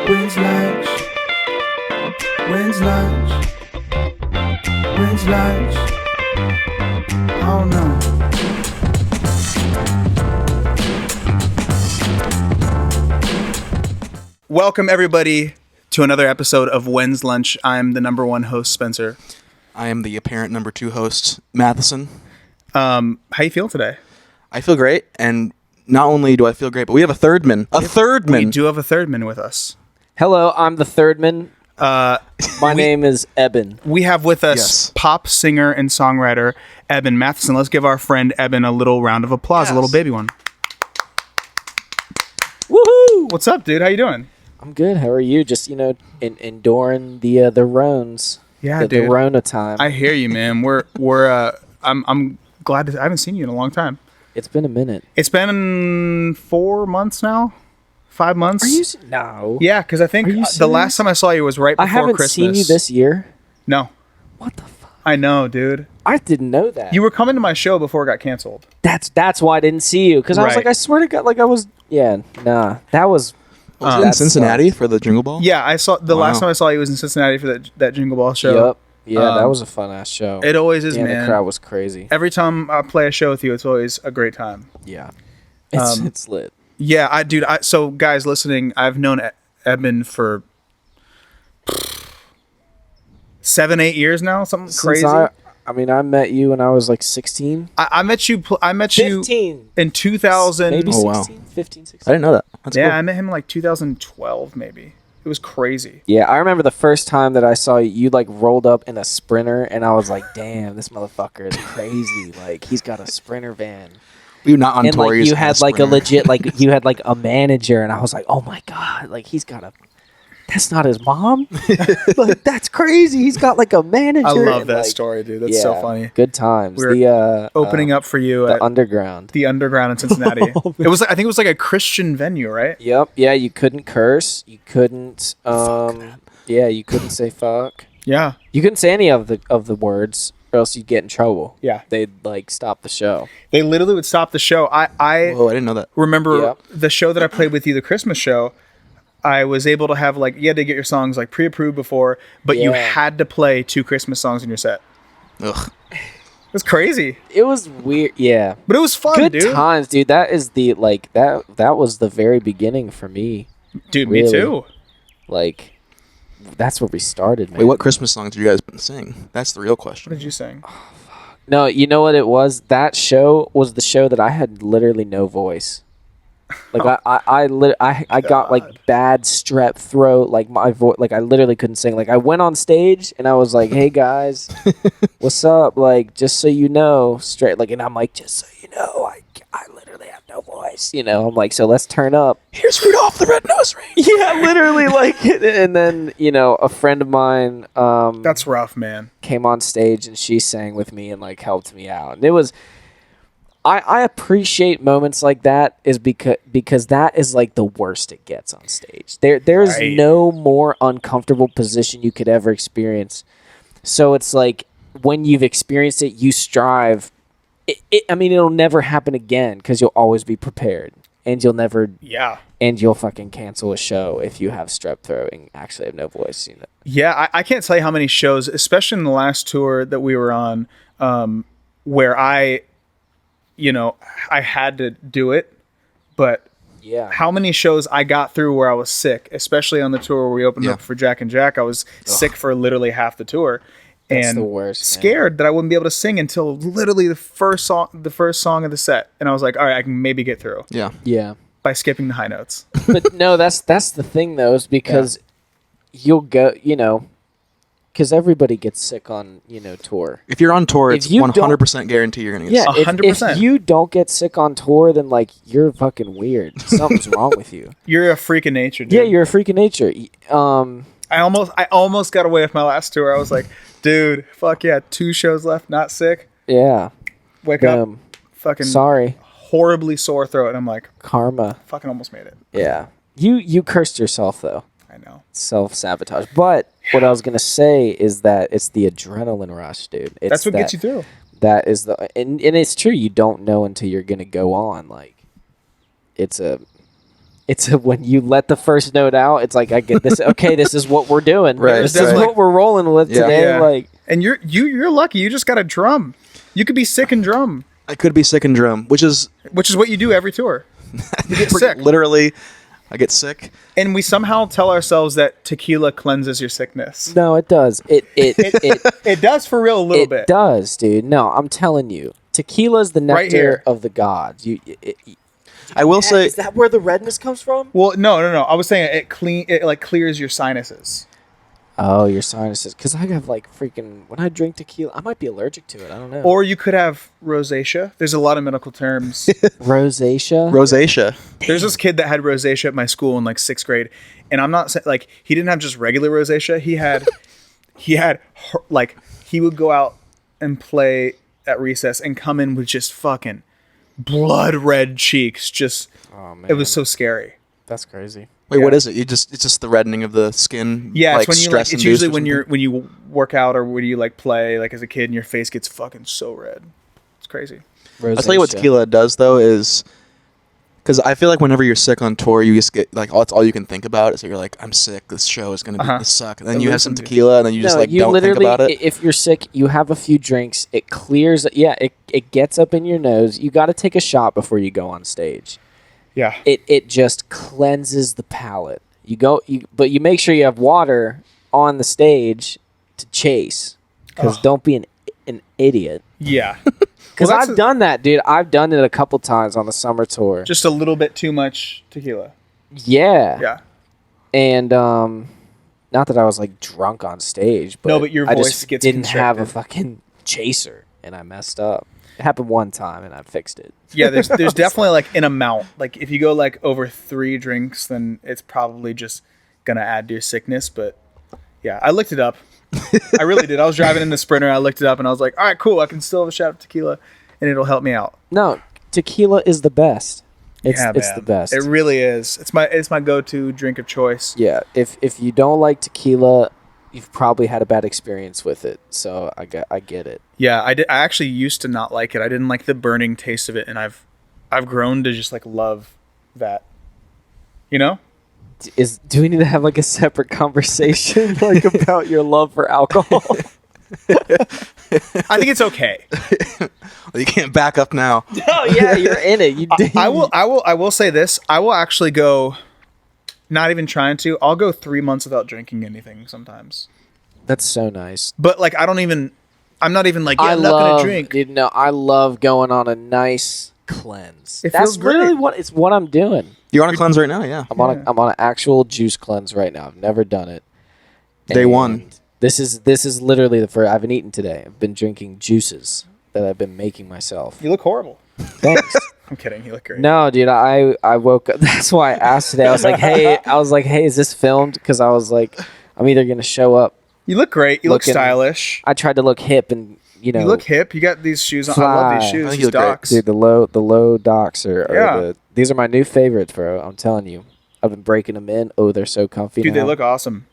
When's lunch? When's lunch? When's lunch? Oh no. Welcome everybody to another episode of When's Lunch. I'm the number one host, Spencer. I am the apparent number two host, Matheson. How you feel today? I feel great, and not only do I feel great, but we have a third man. We do have a third man with us. Hello, I'm the third man. My name is EBEN. We have with us pop singer and songwriter EBEN Matheson. Let's give our friend EBEN a little round of applause, a little baby one. Woohoo! What's up, dude? How you doing? I'm good. How are you? Just enduring the roans. Yeah, the dude. The Rona time. I hear you, man. I'm glad to. I haven't seen you in a long time. It's been a minute. It's been 4 months now. 5 months. Are you? No. Yeah, because I think the last time I saw you was right before Christmas. I haven't seen you this year. No. What the fuck? I know, dude. I didn't know that. You were coming to my show before it got canceled. That's why I didn't see you, because I was like, I swear to God, like I was. Yeah, nah. That was. Was it in Cincinnati for the Jingle Ball? Yeah, I saw the last time I saw you was in Cincinnati for that Jingle Ball show. Yep. Yeah, that was a fun ass show. It always is, man. The crowd was crazy. Every time I play a show with you, it's always a great time. Yeah. It's lit. Yeah, so guys listening, I've known EBEN for 7-8 years now, something crazy. I met you when I was like 16. I met you 15. In 2000. Maybe 16, oh, wow. 15, 16. I didn't know that. That's cool. I met him in like 2012 maybe. It was crazy. Yeah, I remember the first time that I saw you like rolled up in a Sprinter, and I was like, damn, this motherfucker is crazy. Like, he's got a Sprinter van. We were not on tour. And like you had like a legit, like you had like a manager, and I was like, oh my God, like he's got a, that's not his mom? Like, that's crazy. He's got like a manager. I love that story, dude. That's so funny. Good times. We're opening up for you the at Underground. The Underground in Cincinnati. I think it was like a Christian venue, right? Yep. Yeah, you couldn't curse. You couldn't you couldn't say fuck. Yeah. You couldn't say any of the words, or else you'd get in trouble. Yeah. They'd like stop the show. They literally would stop the show. Whoa, I didn't know that. Remember the show that I played with you, the Christmas show. I was able to have you had to get your songs like pre-approved before, but you had to play 2 Christmas songs in your set. Ugh. It was crazy. It was weird, yeah. But it was fun, Good dude. times, dude. That is the that was the very beginning for me. Dude, really. Me too. Like, that's where we started, man. Wait, what Christmas songs did you guys sing? That's the real question. What did you sing? No, you know what it was? That show was the show that I had literally no voice. Like I got like bad strep throat, like my voice, like I literally couldn't sing. Like I went on stage and I was like, "Hey guys, what's up?" Like, just so you know, straight like, and I'm like, "Just so you know, I literally have no voice." You know, I'm like, "So let's turn up." Here's Rudolph the Red-Nosed Reindeer. Yeah, literally, like, and then a friend of mine, That's rough, man. came on stage and she sang with me and like helped me out, and it was. I appreciate moments like that is because that is like the worst it gets on stage. There's no more uncomfortable position you could ever experience. So it's like when you've experienced it, you strive. It'll never happen again because you'll always be prepared, and you'll never. Yeah. And you'll fucking cancel a show if you have strep throat and actually have no voice. You know. Yeah, I can't tell you how many shows, especially in the last tour that we were on, where I had to do it, but how many shows I got through where I was sick, especially on the tour where we opened up for Jack and Jack. I was sick for literally half the tour. That's and the worst, scared that I wouldn't be able to sing until literally the first song of the set. And I was like, all right, I can maybe get through. Yeah. Yeah. By skipping the high notes. But no, that's the thing though, is because you'll go, because everybody gets sick on, tour. If you're on tour, it's 100% guarantee you're going to get sick. 100%. If you don't get sick on tour, then, like, you're fucking weird. Something's wrong with you. You're a freak of nature, dude. Yeah, you're a freak of nature. I almost got away with my last tour. I was like, dude, fuck yeah, 2 shows left, not sick. Yeah. Wake up, fucking sorry. Horribly sore throat. And I'm like, karma. Fucking almost made it. Yeah. You cursed yourself, though. I know. Self-sabotage. But what I was going to say is that it's the adrenaline rush, dude. That's what gets you through. That is and it's true. You don't know until you're going to go on. Like, it's when you let the first note out, it's like, I get this. Okay, this is what we're doing. Right, This is right. what we're rolling with today. Yeah. Like, And you're lucky. You just got a drum. You could be sick and drum, I could be sick and drum, which is what you do every tour. You get sick. literally. I get sick. And we somehow tell ourselves that tequila cleanses your sickness. no, it does. It does for real a little bit. It does, dude. No, I'm telling you, tequila's the Right nectar here. of the gods. I will say, Is that where the redness comes from? Well, no. I was saying it like clears your sinuses. Oh, your sinuses. Because I have like freaking, when I drink tequila, I might be allergic to it. I don't know. Or you could have rosacea. There's a lot of medical terms. rosacea. rosacea. There's this kid that had rosacea at my school in like 6th grade, and I'm not saying like he didn't have just regular rosacea. He had like he would go out and play at recess and come in with just fucking blood red cheeks. Just Oh man, it was so scary. that's crazy. Wait, Yeah. what is it? It's just the reddening of the skin. Yeah, like it's when you stress like, it's induced usually or when something? you work out or when you like play like as a kid and your face gets fucking so red. It's crazy. I'll tell you what tequila does though is because I feel like whenever you're sick on tour, you just get like that's all you can think about is that you're like, I'm sick. This show is gonna be this suck. And then you have some tequila, and then you just like you don't think literally, about it. If you're sick, you have a few drinks. It clears. Yeah, it gets up in your nose. You got to take a shot before you go on stage. Yeah. It just cleanses the palate. But you make sure you have water on the stage to chase, because don't be an idiot. Yeah. Because Well, I've done that, dude. I've done it a couple times on the summer tour. just a little bit too much tequila. Yeah. Yeah. And not that I was like drunk on stage, but No, but your I voice just gets didn't have a constricted. fucking chaser, and I messed up. It happened one time, and I fixed it. Yeah, there's definitely like an amount. Like if you go like over 3 drinks, then it's probably just gonna add to your sickness. But yeah, I looked it up. I really did. I was driving in the Sprinter. I looked it up, and I was like, all right, cool. I can still have a shot of tequila, and it'll help me out. No, tequila is the best. It's Yeah, it's man. the best. It really is. It's my go-to drink of choice. Yeah. If you don't like tequila, you've probably had a bad experience with it. So I get it. Yeah, I actually used to not like it. I didn't like the burning taste of it, and I've grown to just like love that. You know? Do we need to have like a separate conversation like about your love for alcohol? I think it's okay. Well, you can't back up now. Oh yeah, you're in it. You did. I will say this. I will actually go. Not even trying to. I'll go 3 months without drinking anything sometimes. That's so nice. But like, I'm not even like, yeah, I I'm not gonna drink. Dude, no, I love going on a nice cleanse. It That's feels great. really what I'm doing. You're on a cleanse right now, yeah. I'm on an actual juice cleanse right now. I've never done it. Day one. This is literally the first. I haven't eaten today. I've been drinking juices that I've been making myself. You look horrible. Thanks. I'm kidding. You look great. No, dude, I woke up. That's why I asked today. I was like, hey, is this filmed? Because I was like, I'm either gonna show up. You look great. You look Looking- stylish. I tried to look hip and You look hip. You got these shoes on. I love these Fly. shoes. I think These you look great. Docs. dude, the low docks are Yeah. these are my new favorites, bro. I'm telling you, I've been breaking them in. Oh, they're so comfy. Dude, now. they look awesome.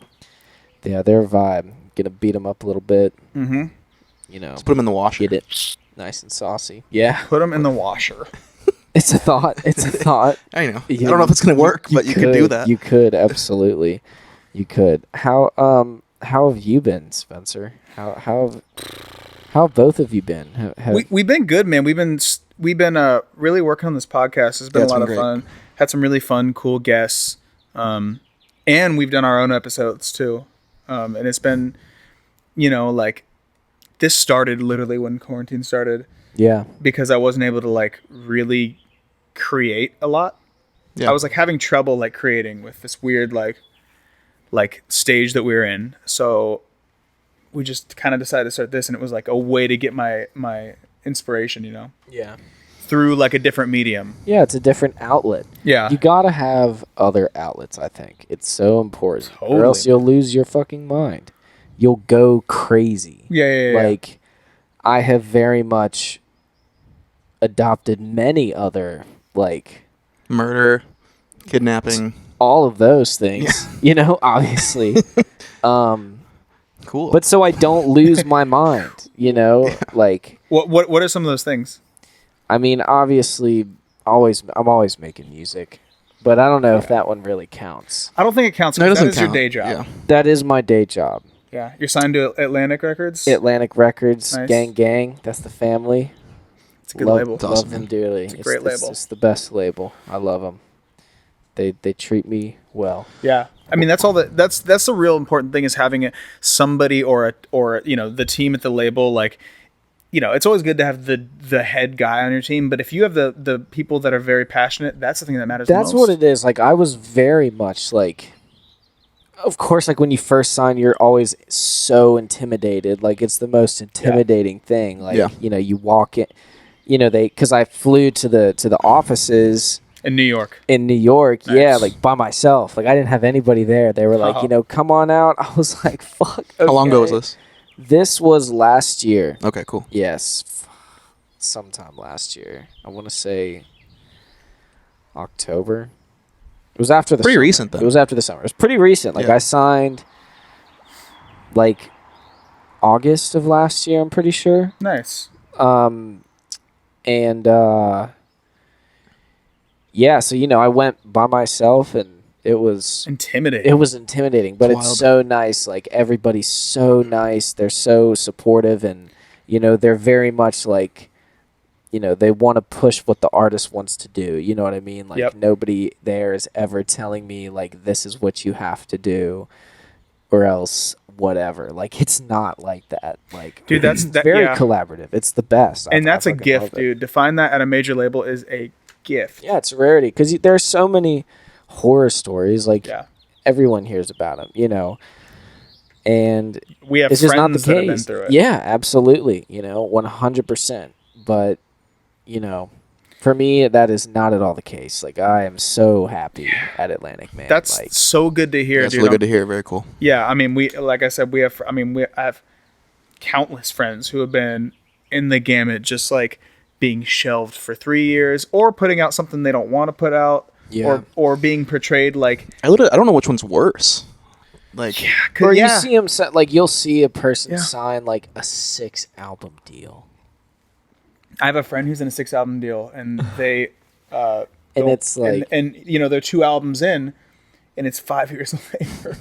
Yeah, they're a vibe. Gonna beat them up a little bit. Mm-hmm. Just put them in the washer. Get it nice and saucy. Yeah, Put them in the washer. it's a thought. It's a thought. I know. You- I don't know if it's gonna work, but you could do that. You could absolutely. You could. How have you been, Spencer? How have both of you been? We've been good, man. We've been really working on this podcast. It's been Yeah, a lot of great. fun. Had some really fun, cool guests, and we've done our own episodes too. And it's been, like this started literally when quarantine started Yeah. because I wasn't able to like really create a lot. Yeah. I was like having trouble like creating with this weird like stage that we were in. So we just kind of decided to start this, and it was like a way to get my inspiration, Yeah. through like a different medium. Yeah, it's a different outlet. Yeah. You gotta have other outlets, I think. It's so important. Totally, Or else you'll lose your fucking mind. You'll go crazy. Yeah. Like, I have very much adopted many other, like, Murder, kidnapping. all of those things, obviously. Cool. But so I don't lose my mind, like, What are some of those things? I mean, obviously, I'm always making music, but I don't know if that one really counts. I don't think it counts. No, it That doesn't is your count. day job. Yeah. That is my day job. Yeah, you're signed to Atlantic Records. Atlantic Records, Nice. gang. That's the family. It's a good label. It's awesome. Love them dearly. It's a great label. It's the best label. I love them. They treat me well. Yeah, I mean that's all. That's the real important thing is having somebody or the team at the label. Like, it's always good to have the head guy on your team, but if you have the people that are very passionate, that's the thing that matters. That's the most. what it is. Like I was very much like. Of course, like when you first sign, you're always so intimidated. Like it's the most intimidating thing. Like you walk in, because I flew to the offices in New York. Nice. Yeah, like by myself. Like I didn't have anybody there. They were like, come on out. I was like, fuck. Okay. How long ago was this? This was last year. Okay, cool. Yes, sometime last year. I want to say October. It was after the pretty summer. Recent then. It was after the summer. It was pretty recent. Like I signed like August of last year, I'm pretty sure. Nice. So I went by myself and it was intimidating. It was intimidating, but it's so nice. Like everybody's so nice. They're so supportive and they're very much like they want to push what the artist wants to do. You know what I mean? Like nobody there is ever telling me like this is what you have to do or else whatever. Like it's not like that. Like dude, that's very collaborative. It's the best. And that's a gift, dude. To find that at a major label is a gift. Yeah, it's a rarity because there's so many horror stories. Like everyone hears about them, and we have it's just not the friends that have been case. through it. Yeah, absolutely. 100%. But for me, that is not at all the case. Like I am so happy at Atlantic, man. That's so good to hear. That's really good to hear. Very cool. Yeah, I mean, like I said, I have countless friends who have been in the gamut, just like being shelved for 3 years, or putting out something they don't want to put out, or being portrayed like I don't know which one's worse. Like, or you see them like you'll see a person sign like a 6-album deal. I have a friend who's in a 6-album deal, and they, and it's like, and they're 2 albums in, and it's 5 years later.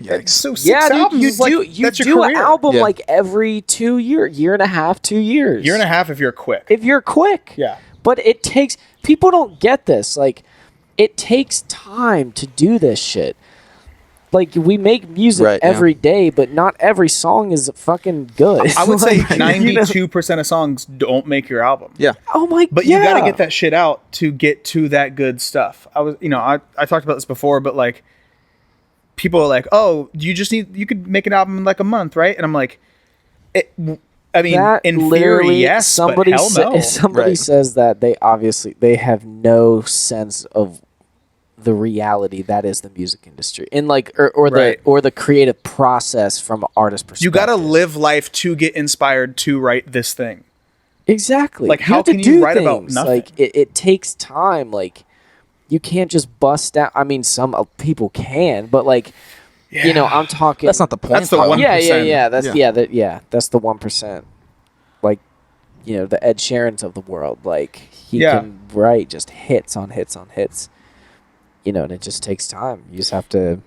Yikes. So 6 albums, you do an album like every 2 year and a half, 2 years, year and a half if you're quick. Yeah. But it takes people don't get this. Like, it takes time to do this shit. Like, we make music every day, but not every song is fucking good. I would say 92% of songs don't make your album. Yeah. Oh my god. But you got to get that shit out to get to that good stuff. I talked about this before, but like, people are like, "Oh, you could make an album in like a month, right?" And I'm like, in theory, yes, but hell no. If somebody says that, they have no sense of the reality that is the music industry, and like, or the creative process from an artist perspective. You got to live life to get inspired to write this thing. Exactly. Like, how can you write about nothing? Like, it takes time. Like, you can't just bust out. I mean, some people can, but like, I'm talking. That's not the point. That's the 1%. Yeah. That's the 1%. Like, the Ed Sheerans of the world. Like, he can write just hits on hits on hits. And it just takes time. You just have to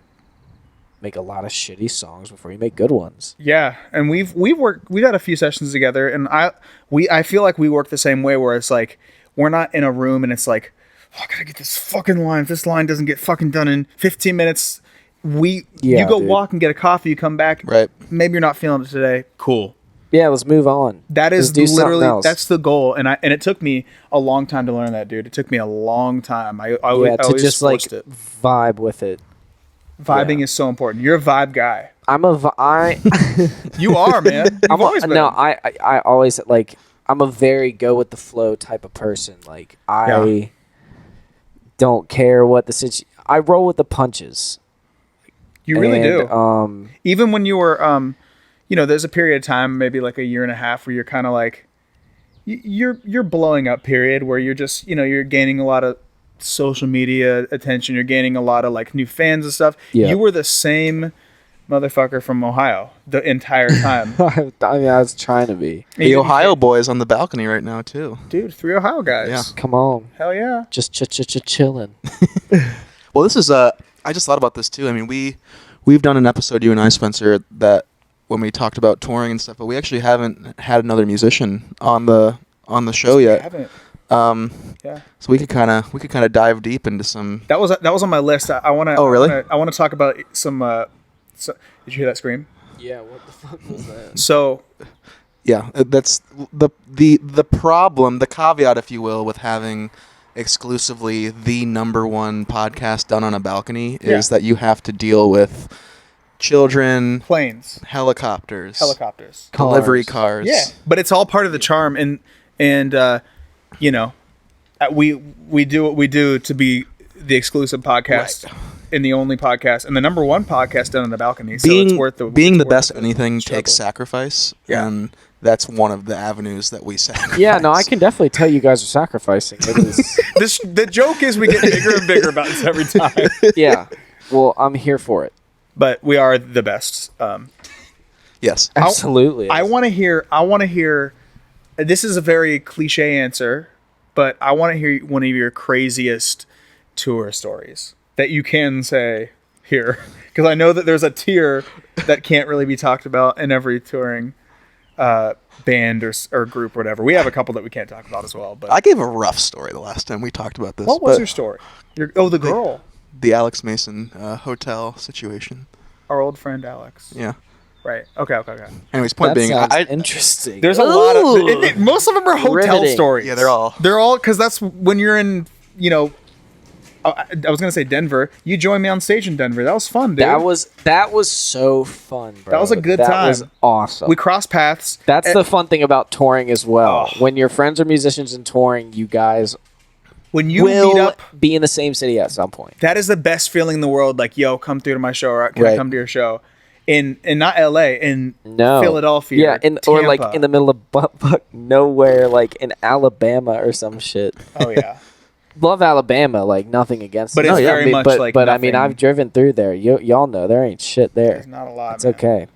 make a lot of shitty songs before you make good ones. Yeah, and we've had a few sessions together, and I feel like we work the same way, where it's like we're not in a room and it's like, I gotta get this fucking line. If this line doesn't get fucking done in 15 minutes, you go walk and get a coffee, you come back. Right. Maybe you're not feeling it today. Cool. Yeah, let's move on. That is literally, that's the goal. And it took me a long time to learn that, dude. It took me a long time. I always just like it. Vibe with it. Vibing is so important. You're a vibe guy. You are, man. You've always been. No, I always like, I'm a very go with the flow type of person. Like, I don't care what the situation. I roll with the punches. You really do. Even when you were, there's a period of time, maybe like a year and a half, where you're kind of like, you're blowing up period, where you're just, you're gaining a lot of social media attention. You're gaining a lot of like new fans and stuff. Yeah. You were the same motherfucker from Ohio the entire time. I mean, I was trying to be. The Ohio boys on the balcony right now too. Dude, 3 Ohio guys. Yeah. Come on. Hell yeah. Just chilling. Well, this is I just thought about this too. I mean, we've done an episode, you and I, Spencer, that when we talked about touring and stuff, but we actually haven't had another musician on the show yet. I haven't. Yeah. So we could kind of dive deep into some. That was on my list. I want to. Oh, really? I want to talk about some. Did you hear that scream? Yeah. What the fuck was that? So. Yeah, that's the problem, the caveat, if you will, with having exclusively the number one podcast done on a balcony is that you have to deal with children, planes, helicopters, delivery cars. Yeah, but it's all part of the charm, and you know, we do what we do to be the exclusive podcast and the only podcast and the number one podcast done on the balcony. So it's worth being the best at anything takes sacrifice, and that's one of the avenues that we sacrifice. Yeah, no, I can definitely tell you guys are sacrificing. It is. The joke is we get bigger and bigger about this every time. Yeah, well, I'm here for it. But we are the best. Yes, absolutely. I want to hear. This is a very cliche answer, but I want to hear one of your craziest tour stories that you can say here, because I know that there's a tier that can't really be talked about in every touring band or group or whatever. We have a couple that we can't talk about as well. But I gave a rough story the last time we talked about this. What was your story? The girl. The Alex Mason hotel situation. Our old friend Alex. Yeah. Right. Okay. Anyways, point being, interesting. There's a lot of most of them are hotel Riveting. stories. Yeah, they're all because that's when you're in. I was gonna say Denver. You joined me on stage in Denver. That was fun, dude. That was so fun, bro. That was a good time. That was awesome. We crossed paths. That's the fun thing about touring as well. Oh. When your friends are musicians and touring, you guys when you will meet up, be in the same city at some point. That is the best feeling in the world. Like, yo, come through to my show, or can I come to your show? In not LA, in Philadelphia, or like in the middle of butt nowhere, like in Alabama or some shit. Oh yeah. Love Alabama, like nothing against but it. It's very much like but nothing. I mean, I've driven through there. Y'all know there ain't shit there. There's not a lot. It's okay.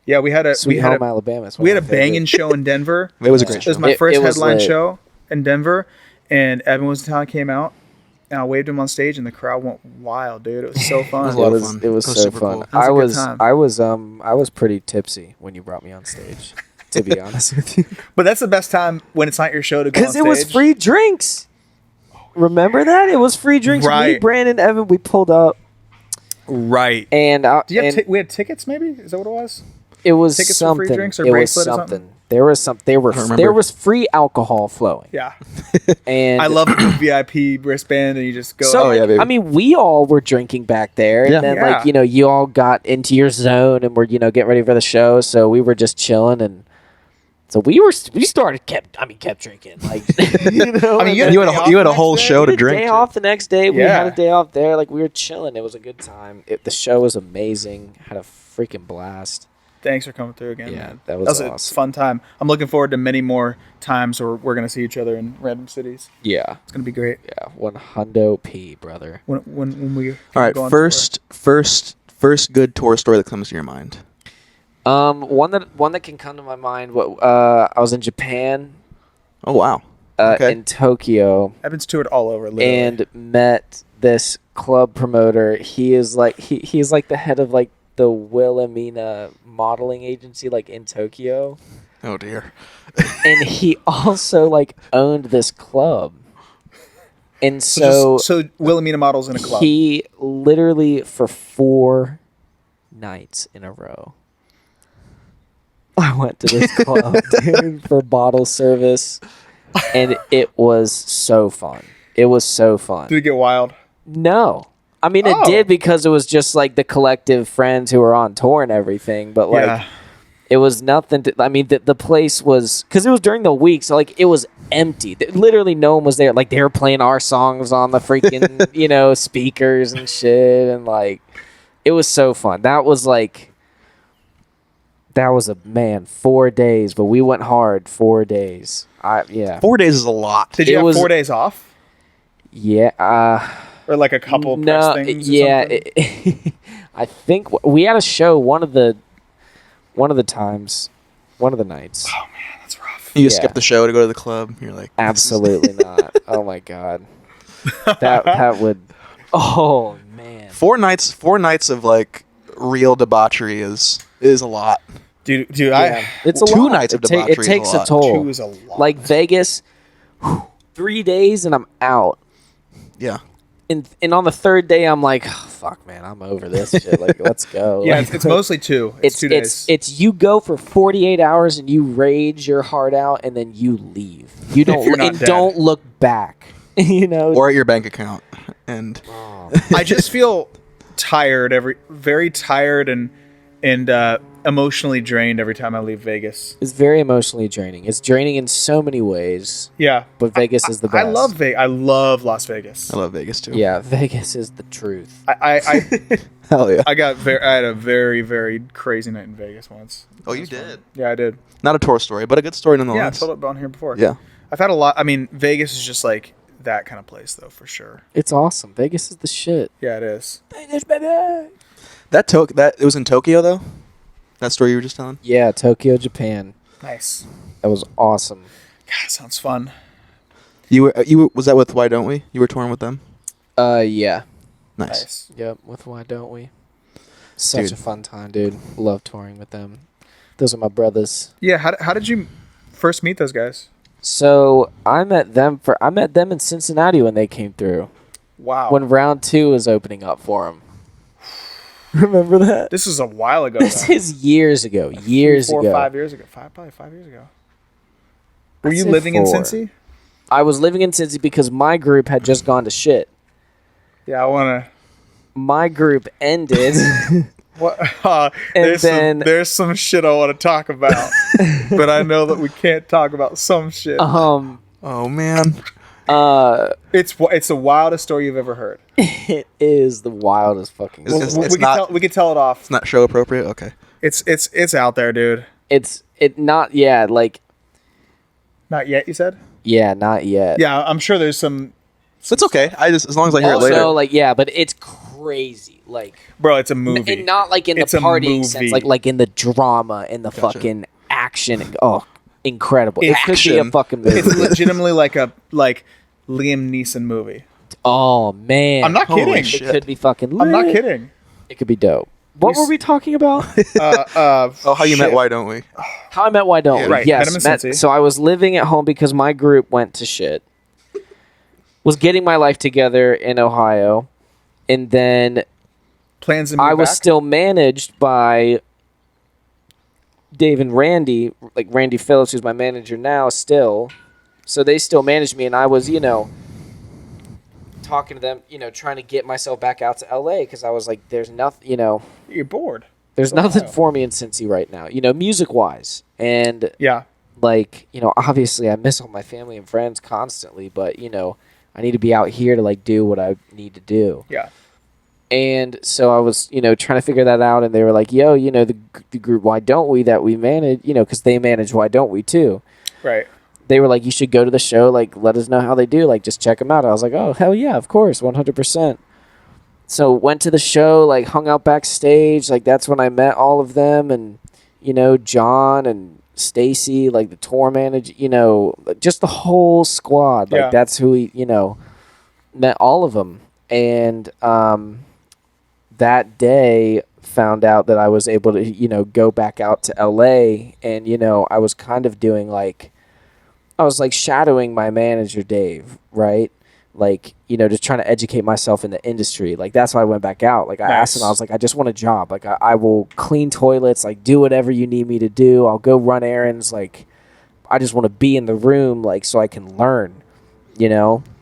Yeah, we had a Sweet Home Alabama. We had a banging show in Denver. It was a great show. It was my first headline show in Denver, and Evan was in town. Came out, and I waved him on stage, and the crowd went wild, dude. It was so fun. It was a lot of fun. It was so fun. Cool. I was pretty tipsy when you brought me on stage. To be honest with you, but that's the best time when it's not your show to go on stage. Because it was free drinks. Remember that? It was free drinks. Right. Me, Brandon, Evan, we pulled up. Right. And we had tickets, maybe? Is that what it was? It was tickets something. For free drinks or it bracelet was or something. There was free alcohol flowing. Yeah. And I love the VIP wristband, and you just go. So, yeah, baby. I mean, we all were drinking back there, and then like you all got into your zone and were getting ready for the show. So we were just chilling and. So we kept drinking. Like, I mean, you had a whole show to drink. Day off the next day. We had a day off there. Like, we were chilling. It was a good time. The show was amazing. Had a freaking blast. Thanks for coming through again, Yeah, man. that was a awesome. fun time. I'm looking forward to many more times where we're gonna see each other in random cities. Yeah, it's gonna be great. Yeah, 100p, brother. When we all right, first good tour story that comes to your mind. One that can come to my mind. I was in Japan. Oh wow. In Tokyo. Evan's toured all over, literally. And met this club promoter. He is like he's like the head of like the Wilhelmina modeling agency, like in Tokyo. Oh dear. And he also like owned this club. And so Wilhelmina models in a club. He literally for 4 nights in a row. I went to this club, dude, for bottle service, and it was so fun. It was so fun. Did it get wild? No. I mean, it did because it was just like the collective friends who were on tour and everything, but like it was nothing to, I mean, the place was, because it was during the week, so like it was empty. Literally no one was there. Like they were playing our songs on the freaking, speakers and shit, and like it was so fun. That was 4 days, but we went hard 4 days. 4 days is a lot. Did you have 4 days off? Yeah. Or like a couple press things? Yeah. I think we had a show one of the nights. Oh man, that's rough. You skip the show to go to the club. You're like, absolutely not. Oh my god, that would. Oh man, 4 nights of like real debauchery is a lot. Dude, it's a 2 lot. nights of debauchery. It takes is a lot. toll. 2 is a lot. Like Vegas, 3 days and I'm out. Yeah. And on the 3rd day, I'm like, oh, fuck, man, I'm over this shit. Like, let's go. Yeah, Like, it's mostly 2. It's 2 days. It's you go for 48 hours and you rage your heart out and then you leave. You don't look back. You know, Or at your bank account. And I just feel tired very tired and emotionally drained every time I leave Vegas. it's very emotionally draining. It's draining in so many ways. Yeah, But Vegas is the best. I love Vegas. I love Las Vegas. I love Vegas too. Yeah, Vegas is the truth. I Hell yeah. I had a very, very crazy night in Vegas once. Oh, you did? Yeah, I did. Not a tour story, but a good story Yeah, I nonetheless. told it on here before. Yeah. I've had a lot. I mean, Vegas is just like that kind of place, though, for sure. It's awesome. Vegas is the shit. Yeah, it is. Vegas, baby. That it was in Tokyo though. That story you were just telling. Yeah, Tokyo, Japan. Nice. That was awesome. God, sounds fun. You were was that with Why Don't We? You were touring with them. Yeah. Nice. Yep, with Why Don't We? Such Dude. a fun time, dude. Love touring with them. Those are my brothers. Yeah, how did you first meet those guys? So I met them in Cincinnati when they came through. Wow. When round 2 was opening up for them. Remember that? This is a while ago. This though. is years ago. 4 ago. or 5 years ago. Probably 5 years ago. Were I'd you say living in 4. Cincy? I was living in Cincy because my group had just gone to shit. Yeah, I want to. My group ended. What? And then- there's some shit I want to talk about, but I know that we can't talk about some shit. Oh man. It's the wildest story you've ever heard. It is the wildest fucking It's- story. We can tell it off. It's not show appropriate. Okay. It's out there, dude. Not Not yet, you said? not yet. Yeah, I'm sure there's some. It's okay. As long as I hear it later. Also, but it's crazy. Like, Bro, it's a movie. and not like in It's the a partying movie. sense, like in the drama and the Gotcha. fucking action. Oh, incredible! It could be a Action. fucking movie. It's legitimately like Liam Neeson movie. Oh man, I'm not Holy kidding. It shit. could be fucking. I'm not lit. kidding. It could be dope. What were we talking about? Oh, how you met shit. Why Don't We? How I Met Why Don't Yeah, We? right. Yes. Met him in Cincy. So I was living at home because my group went to shit. Was getting my life together in Ohio, and then Plans to move I was back? still managed by Dave and Randy, like Randy Phillips, who's my manager now, still. So they still managed me, and I was, talking to them, trying to get myself back out to LA because I was like, there's nothing, You're bored. there's Ohio. nothing for me in Cincy right now, music wise. And Yeah. like, obviously I miss all my family and friends constantly, but, I need to be out here to like do what I need to do. Yeah. And so I was, trying to figure that out, and they were like, yo, the group Why Don't We that we manage, because they manage Why Don't We too. Right. They were like, you should go to the show, like, let us know how they do, like, just check them out. I was like, oh, hell yeah, of course, 100%. So went to the show, like, hung out backstage, like, that's when I met all of them, and, John and Stacy, like, the tour manager, just the whole squad. Like, Yeah. that's who we, met all of them. And that day found out that I was able to, go back out to LA, and, I was kind of doing, like, I was, like, shadowing my manager, Dave, right? Like, just trying to educate myself in the industry. Like, that's why I went back out. Like, I asked him, I was like, I just want a job. Like, I will clean toilets, like, do whatever you need me to do. I'll go run errands. Like, I just want to be in the room, like, so I can learn,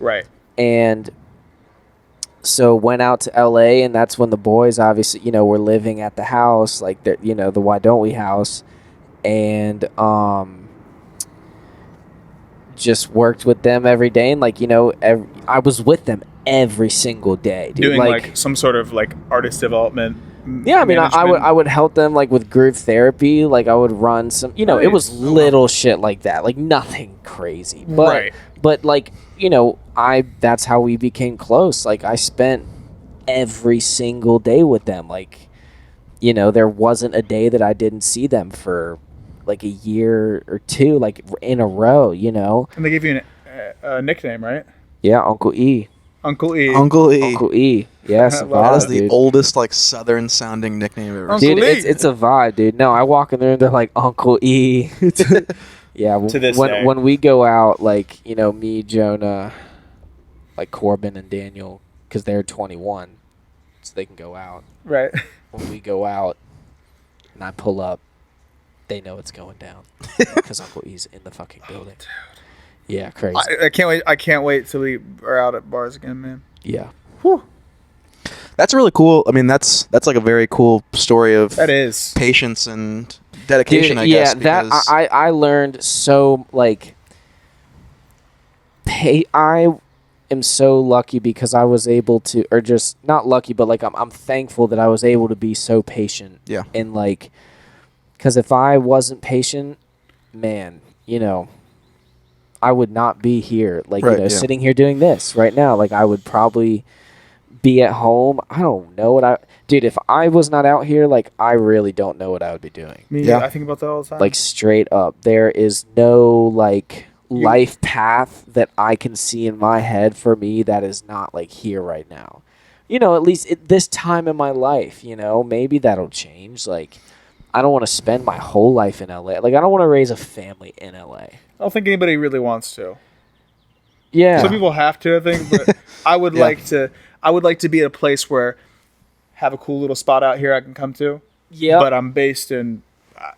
Right. And so went out to LA, and that's when the boys obviously, were living at the house, like, the Why Don't We house. And, just worked with them every day, and like I was with them every single day, dude. Doing like some sort of like artist development. Yeah, I mean, I management. would help them like with groove therapy. Like I would run some, it was little shit like that, like nothing crazy. But Right. but like that's how we became close. Like I spent every single day with them. Like, there wasn't a day that I didn't see them for like a year or two, like in a row, And they gave you a nickname, right? Yeah, Uncle E. Uncle E. Uncle E. Uncle E. Yeah, it's a Well, That vibe, is the dude. oldest like Southern sounding nickname I've ever Uncle seen. Dude, E. it's a vibe, dude. No, I walk in there and they're like Uncle E. Yeah, To this when day. when we go out, like me, Jonah, like Corbin and Daniel, because they're 21, so they can go out. Right. When we go out, and I pull up, they know it's going down because Uncle E's in the fucking building. Yeah, crazy. I can't wait. I can't wait till we are out at bars again, man. Yeah. That's really cool. I mean, that's like a very cool story of That is. patience and dedication. Dude, I guess. yeah, Because I learned so like. I am so lucky because I was able to, or just not lucky, but like I'm thankful that I was able to be so patient. Yeah. And like, because if I wasn't patient, man, I would not be here. Like, Right, yeah. sitting here doing this right now. Like, I would probably be at home. I don't know what dude, if I was not out here, like, I really don't know what I would be doing. Yeah. I think about that all the time. Like, straight up. There is no, like, life path that I can see in my head for me that is not, like, here right now. At least at this time in my life, maybe that'll change. Like, I don't want to spend my whole life in LA. Like, I don't want to raise a family in LA. I don't think anybody really wants to. Yeah. Some people have to, I think, but I would Yeah. like to. I would like to be at a place where have a cool little spot out here I can come to. Yeah. But I'm based in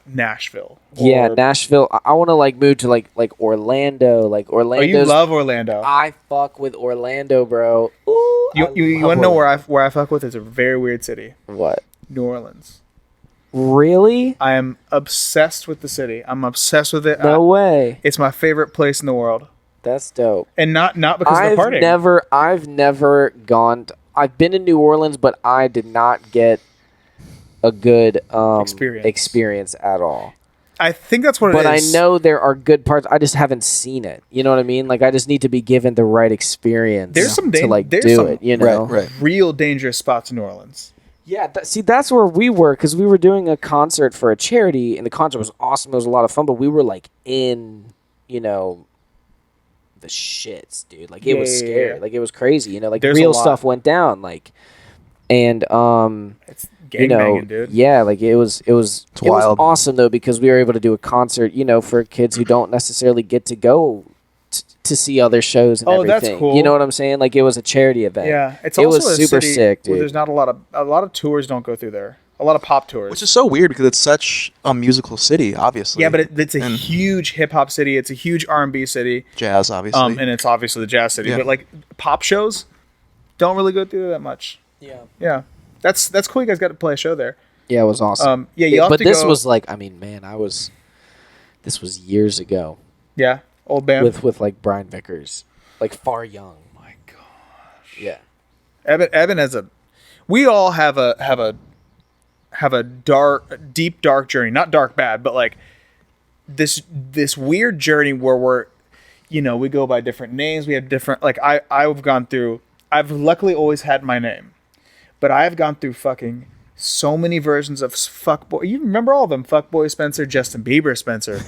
Nashville. Yeah, or- Nashville. I want to like move to like Orlando. Like Oh, Orlando. you love Orlando. I fuck with Orlando, bro. Ooh, You want to know where I fuck with? It's a very weird city. What? New Orleans. Really? I am obsessed with the city. I'm obsessed with it. No way. It's my favorite place in the world, That's dope. and not because of the partying. I've never gone. I've been in New Orleans, but I did not get a good experience at all. I think that's what But it I is. know there are good parts. I just haven't seen it. You know what I mean? Like, I just need to be given the right experience There's some to like there's do some it. You know? Right. real dangerous spots in New Orleans. Yeah, see, that's where we were, because we were doing a concert for a charity, and the concert was awesome. It was a lot of fun, but we were, like, in, the shits, dude. Like, it was scary. Yeah. Like, it was crazy, like, There's a real lot. stuff went down, like, and, It's gangbanging, dude. yeah, like, it was wild. awesome, though, because we were able to do a concert, for kids who don't necessarily get to go to see other shows and Oh, that's everything. cool. You know what I'm saying? Like, it was a charity event. Yeah, it's it also was a super city sick, where dude. there's not a lot of tours don't go through there. A lot of pop tours. which is so weird because it's such a musical city, obviously. yeah, but it's a And huge hip hop city. It's a huge R&B city. jazz, obviously. And it's obviously the jazz city. Yeah. But like pop shows don't really go through that much. Yeah. Yeah, that's cool. You guys got to play a show there. Yeah, it was awesome. Yeah, you have but to this go- was like, I mean, man, this was years ago Yeah, old band. with like Brian Vickers, like Far Young. My gosh. Yeah. Eben has we all have a deep dark journey. Not dark bad, but like this weird journey where we're, we go by different names. We have different, like I've luckily always had my name, but I've gone through fucking so many versions of fuckboy. You remember all of them? Fuckboy Spencer, Justin Bieber Spencer,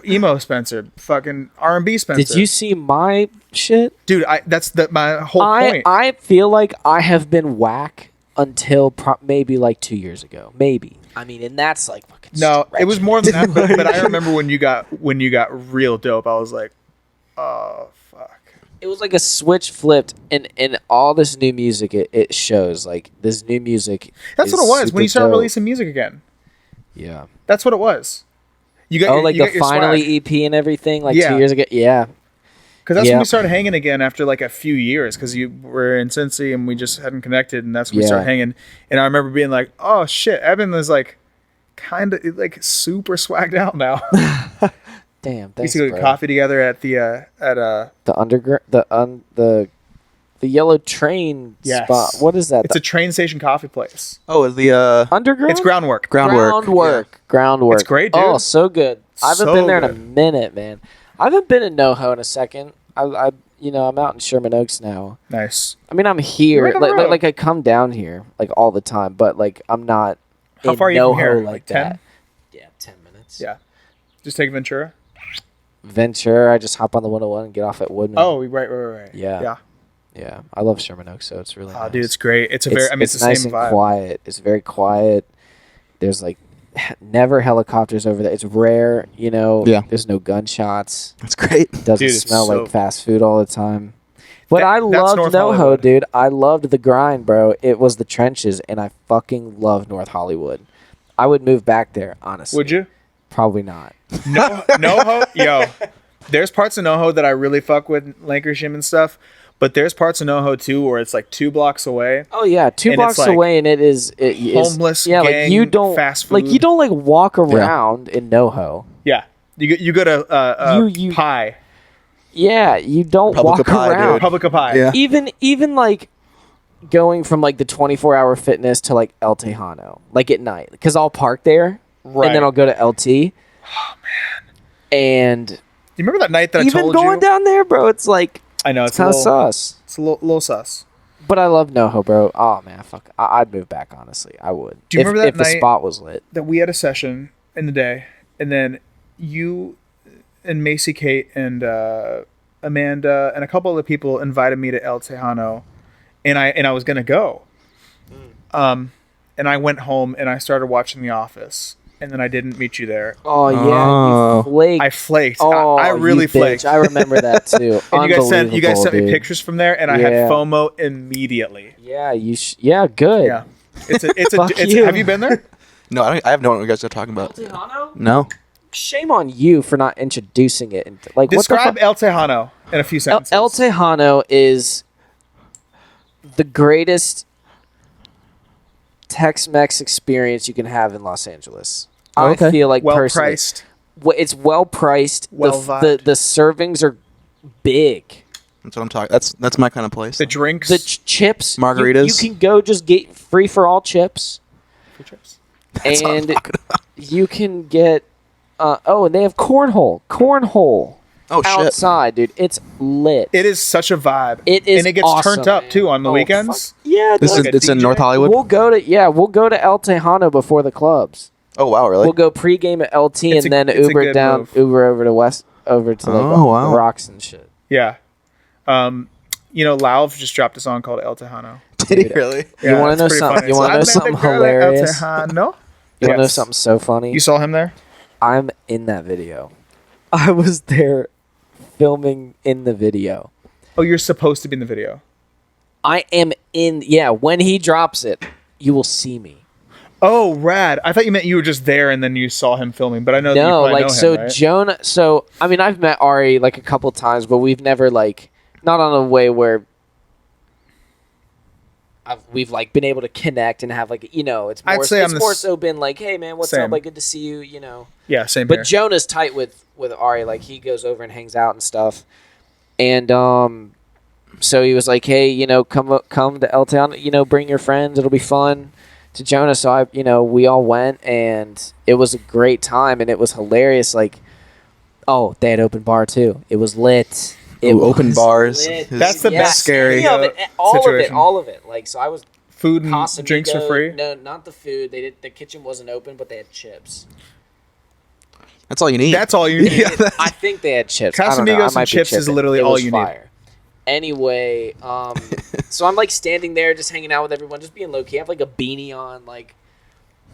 emo Spencer, fucking R&B Spencer. Did you see my shit? Dude, that's my whole point. I feel like I have been whack until maybe like 2 years ago. Maybe. I mean, and that's like fucking No, it was stretching. more than that. But I remember when you got real dope. I was like, oh fuck. It was like a switch flipped, and all this new music it shows like this new music. That's is what it was super when you started dope. releasing music again. Yeah. That's what it was. You got Like you the got your Finally EP and everything, like Yeah. 2 years ago. Yeah. because that's Yeah. when we started hanging again after like a few years because you were in Cincy and we just hadn't connected and that's when we Yeah. started hanging. And I remember being like, oh shit, Eben was like kind of like super swagged out now. Damn. We used Thanks, to go bro. get coffee together at the The underground, the yellow train Yes. spot. What is that? it's a train station coffee place. oh, the Underground. It's Groundwork. Groundwork. It's great, dude. Oh, so good. I haven't So been there in a good. minute, man. I haven't been in NoHo in a second. I I'm out in Sherman Oaks now. Nice. I mean, I'm here. Right on the road. Like I come down here like all the time, but like I'm not. How in far are you from here? NoHo Like that. 10? Yeah, 10 minutes. Yeah. Just take Ventura. Ventura. I just hop on the 101 and get off at Woodman. Oh, right. Yeah. Yeah, I love Sherman Oaks, so it's really. Oh, nice. dude, it's great. It's the nice same and vibe. quiet. It's very quiet. There's like never helicopters over there. It's rare, Yeah. There's no gunshots. That's great. It doesn't Dude, it's smell so- like fast food all the time. But I That's loved North NoHo, Hollywood. dude. I loved the grind, bro. It was the trenches, and I fucking love North Hollywood. I would move back there, honestly. Would you? Probably not. NoHo, yo. There's parts of NoHo that I really fuck with, Lancashire and stuff. But there's parts of NoHo too where it's like 2 blocks away. Oh yeah, 2 And blocks it's like away, and it is homeless Yeah, like gang, you don't fast like food. you don't like walk around in NoHo. Yeah, you go to You- Pie, Yeah, you don't Republic walk of Pie, around. dude. Republic of Pie. Yeah. Even like going from like the 24-hour fitness to like El Tejano, like at night, because I'll park there Right. and then I'll go to LT. Oh man! And Do you remember that night that I even told going you? down there, bro, it's like I know it's it's a kind of little, sus. it's a little sus. But I love NoHo, bro. Oh man, fuck, I'd move back. Honestly, I would. Do you if, remember that if the night- spot was lit? That we had a session in the day, and then you and Macy, Kate, and Amanda, and a couple other people invited me to El Tejano, and I was gonna go. And I went home and I started watching The Office, and then I didn't meet you there. Oh yeah, Oh. you flaked. I flaked. Oh, I really you bitch. flaked. I remember that too. And you guys sent me Unbelievable, pictures from there, and I Yeah. had FOMO immediately. Yeah, yeah, good. Yeah, it's Fuck you. Have you been there? No, I have no idea what you guys are talking about. Tejano? No. Shame on you for not introducing it. Like, Describe what El Tejano in a few the fuck? sentences. El Tejano is the greatest Tex-Mex experience you can have in Los Angeles. Okay. I feel like well personally, priced. It's well priced. Well the vibed. servings are big. That's what I'm talking. That's my kind of place. The drinks. The chips, Margaritas? You can go just get free for all chips. Free chips. That's what I'm And talking about. you can get and they have cornhole Oh shit. outside, dude. It's lit. It is such a vibe. It is and it gets awesome, turned up man. too on the Oh, weekends. fuck. Yeah, This dude. is it's in DJ? North Hollywood. We'll go to El Tejano before the clubs. Oh wow, really? We'll go pregame at LT It's and a- then it's a Uber good down, move. Uber over to like Oh, wow. the rocks and shit. Yeah. Lauv just dropped a song called El Tejano. Did he Dude, really? You wanna it's know pretty something? funny. You wanna So, know I met something the girl at El hilarious? Tejano. You want to know Yes. something so funny? You saw him there? I'm in that video. I was there filming in the video. Oh, you're supposed to be in the video. I am in. Yeah, when he drops it, you will see me. Oh, rad. I thought you meant you were just there and then you saw him filming, but I know that you No, probably like know him, so right? Jonah. So I mean, I've met Ari like a couple times, but we've never like not on a way where we've like been able to connect and have like it's more. I'd say it's I'm the more s- so been like, hey man, what's Same. up? Like, good to see you. You know. Yeah, same But here. Jonah's tight with Ari. Like he goes over and hangs out and stuff. And so he was like, hey, come to El Town. Bring your friends. It'll be fun. To Jonah. So we all went and it was a great time and it was hilarious. Like, oh, they had open bar too. It was lit. It Ooh, open was bars. lit. That's the best Scary. Any of it, situation. all of it. Like, so I was Food and Casamigos. drinks for free? No, not the food. The kitchen wasn't open, but they had chips. That's all you need. That's all you need. I think they had chips. I don't know. I Casamigos might and be chips is tripping. literally It all was you fire. Anyway, so I'm like standing there just hanging out with everyone, just being low key. I have like a beanie on. Like,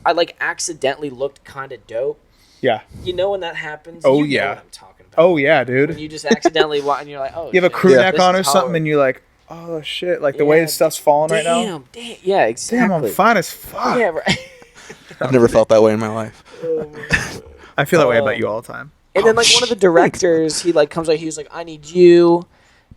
I like accidentally looked kind of dope. Yeah. You know when that happens? Oh, You know yeah. what I'm talking about. Oh, yeah, When dude. you just accidentally walk and you're like, oh, You have a shit, crew Yeah. neck this on or is something hard. and you're like, oh, shit. Like the way Yeah, stuff's falling right now. Damn. Yeah, exactly. Damn, I'm fine as fuck. Yeah, right. I've never felt that way in my life. I feel that way about you all the time. And then like one of the directors, he like comes out. He was like, I need you,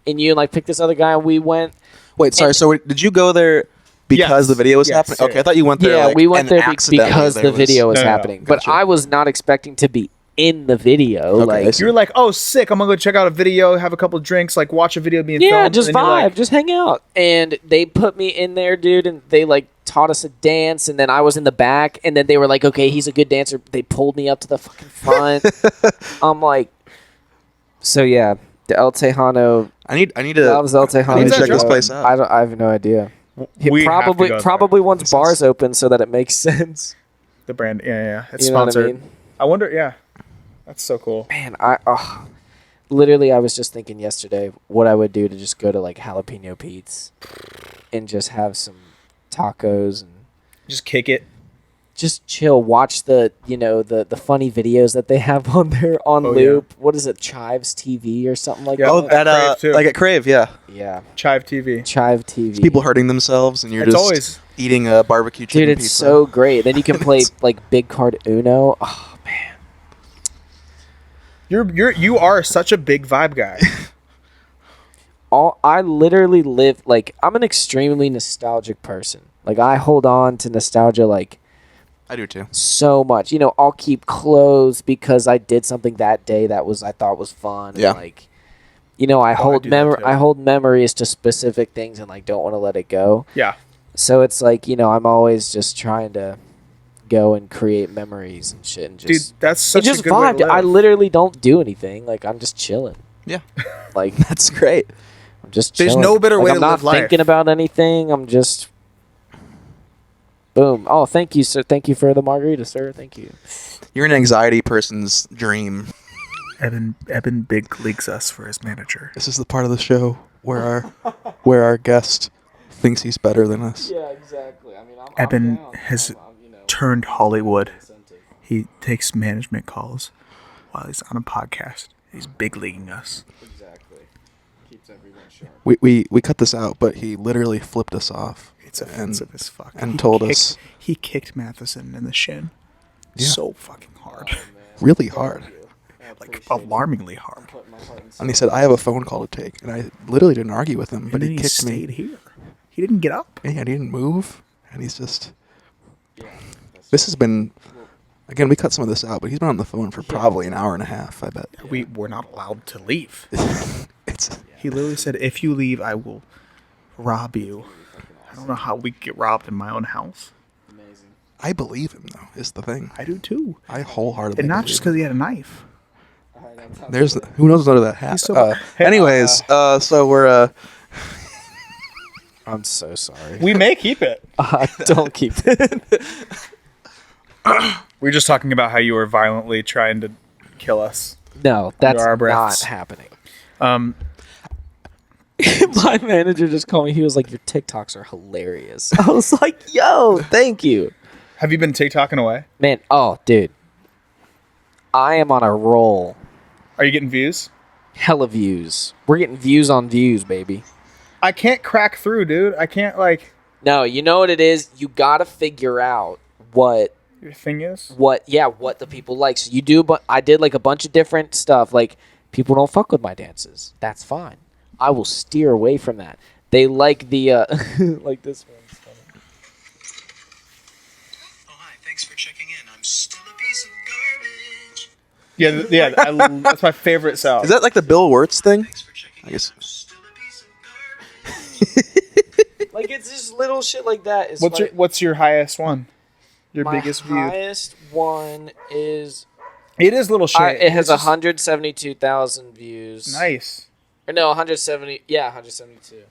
and you like pick this other guy. And we went. Wait, sorry. And- So did you go there because Yes. the video was Yes, happening? yeah. Okay, I thought you went there. Yeah, like, we went and there accidentally because there the video was No, no, no. happening. But Gotcha. I was not expecting to be in the video. Okay, like, I see. You were like, oh, sick. I'm going to go check out a video, have a couple drinks, like watch a video being filmed. yeah, just and then you're vibe, like, just hang out. And they put me in there, dude, and they like taught us a dance. And then I was in the back, and then they were like, okay, he's a good dancer. They pulled me up to the fucking front. I'm like, so yeah, The El Tejano I need to. loves El Tejano. I need to check this Joe? place out. I have no idea. He We have to go there. probably wants bars open so that it makes sense. The brand, yeah. It's You know what I sponsored. mean? I wonder, yeah. That's so cool. Man, literally I was just thinking yesterday what I would do to just go to like Jalapeno Pete's and just have some tacos and Just kick it. just chill, watch the funny videos that they have on there on Oh, loop. What is it, Chives TV or something like Yeah. Oh, that? at Crave, too. like at Crave, yeah. Yeah, Chive TV. Chive TV. People hurting themselves, and you're It's just always- eating a barbecue chicken Dude, it's pizza. so great. Then you can play like Big Card Uno. Oh man, You are such a big vibe guy. I literally live like I'm an extremely nostalgic person. Like I hold on to nostalgia like I do too. so much. I'll keep clothes because I did something that day that I thought was fun. Yeah. And, like, I hold do that too. I hold memories to specific things and like don't want to let it go. Yeah. So it's like I'm always just trying to go and create memories and shit and Dude, just that's such just a good way vibe. to live. I literally don't do anything. Like I'm just chilling. Yeah, Like that's great. I'm just There's chilling. no better Like, way I'm to not live life. thinking about anything. I'm just boom. Oh, thank you, sir. Thank you for the margarita, sir. Thank you. You're an anxiety person's dream. Eben big leagues us for his manager. This is the part of the show where our guest thinks he's better than us. Yeah, exactly. I mean, Eben has turned Hollywood. He takes management calls while he's on a podcast. He's big leaguing us. Exactly. Keeps everyone sharp. We cut this out, but he literally flipped us off. It's offensive as fuck. and told us- He kicked Matheson in the shin. Yeah. So fucking hard. Really hard. Like alarmingly hard. And he said, I have a phone call to take. And I literally didn't argue with him, but And then he he kicked stayed me. here. He didn't get up. And he didn't move. And he's just... This has been... Again, we cut some of this out, but he's been on the phone for probably an hour and a half, I bet. We're not allowed to leave. It's... He literally said, if you leave, I will rob you. I don't know how we get robbed in my own house. Amazing. I believe him, though, is the thing. I do too. I wholeheartedly And not believe just him. because he had a knife. There's... Who knows what that happened? so- Hey, anyways, so we're... I'm so sorry. We may keep it. Don't keep it. We were just talking about how you were violently trying to kill us. No, that's our not breaths. happening. Um, My manager just called me. He was like, "Your TikToks are hilarious." I was like, "Yo, thank you, have you been TikToking away? man." Oh, dude, I am on a roll. Are you getting views? Hella views. We're getting views on views, baby. I can't crack through, dude. I can't, like, No, you know what it is? You gotta figure out what your thing is. what the people like. So you do, but I did like a bunch of different stuff. Like people don't fuck with my dances. That's fine. I will steer away from that. They like the like this one's funny. Oh, hi. Thanks for checking in. I'm still a piece of garbage. That's my favorite sound. Is that like the Bill Wirtz thing? Thanks for checking I guess... in. I'm still a piece of garbage. Like it's just little shit like that. It's like, What's your highest one? Your my biggest view? highest one is It is little shit. it has It's just 172,000 views. nice. Or no, 170. Yeah, 172.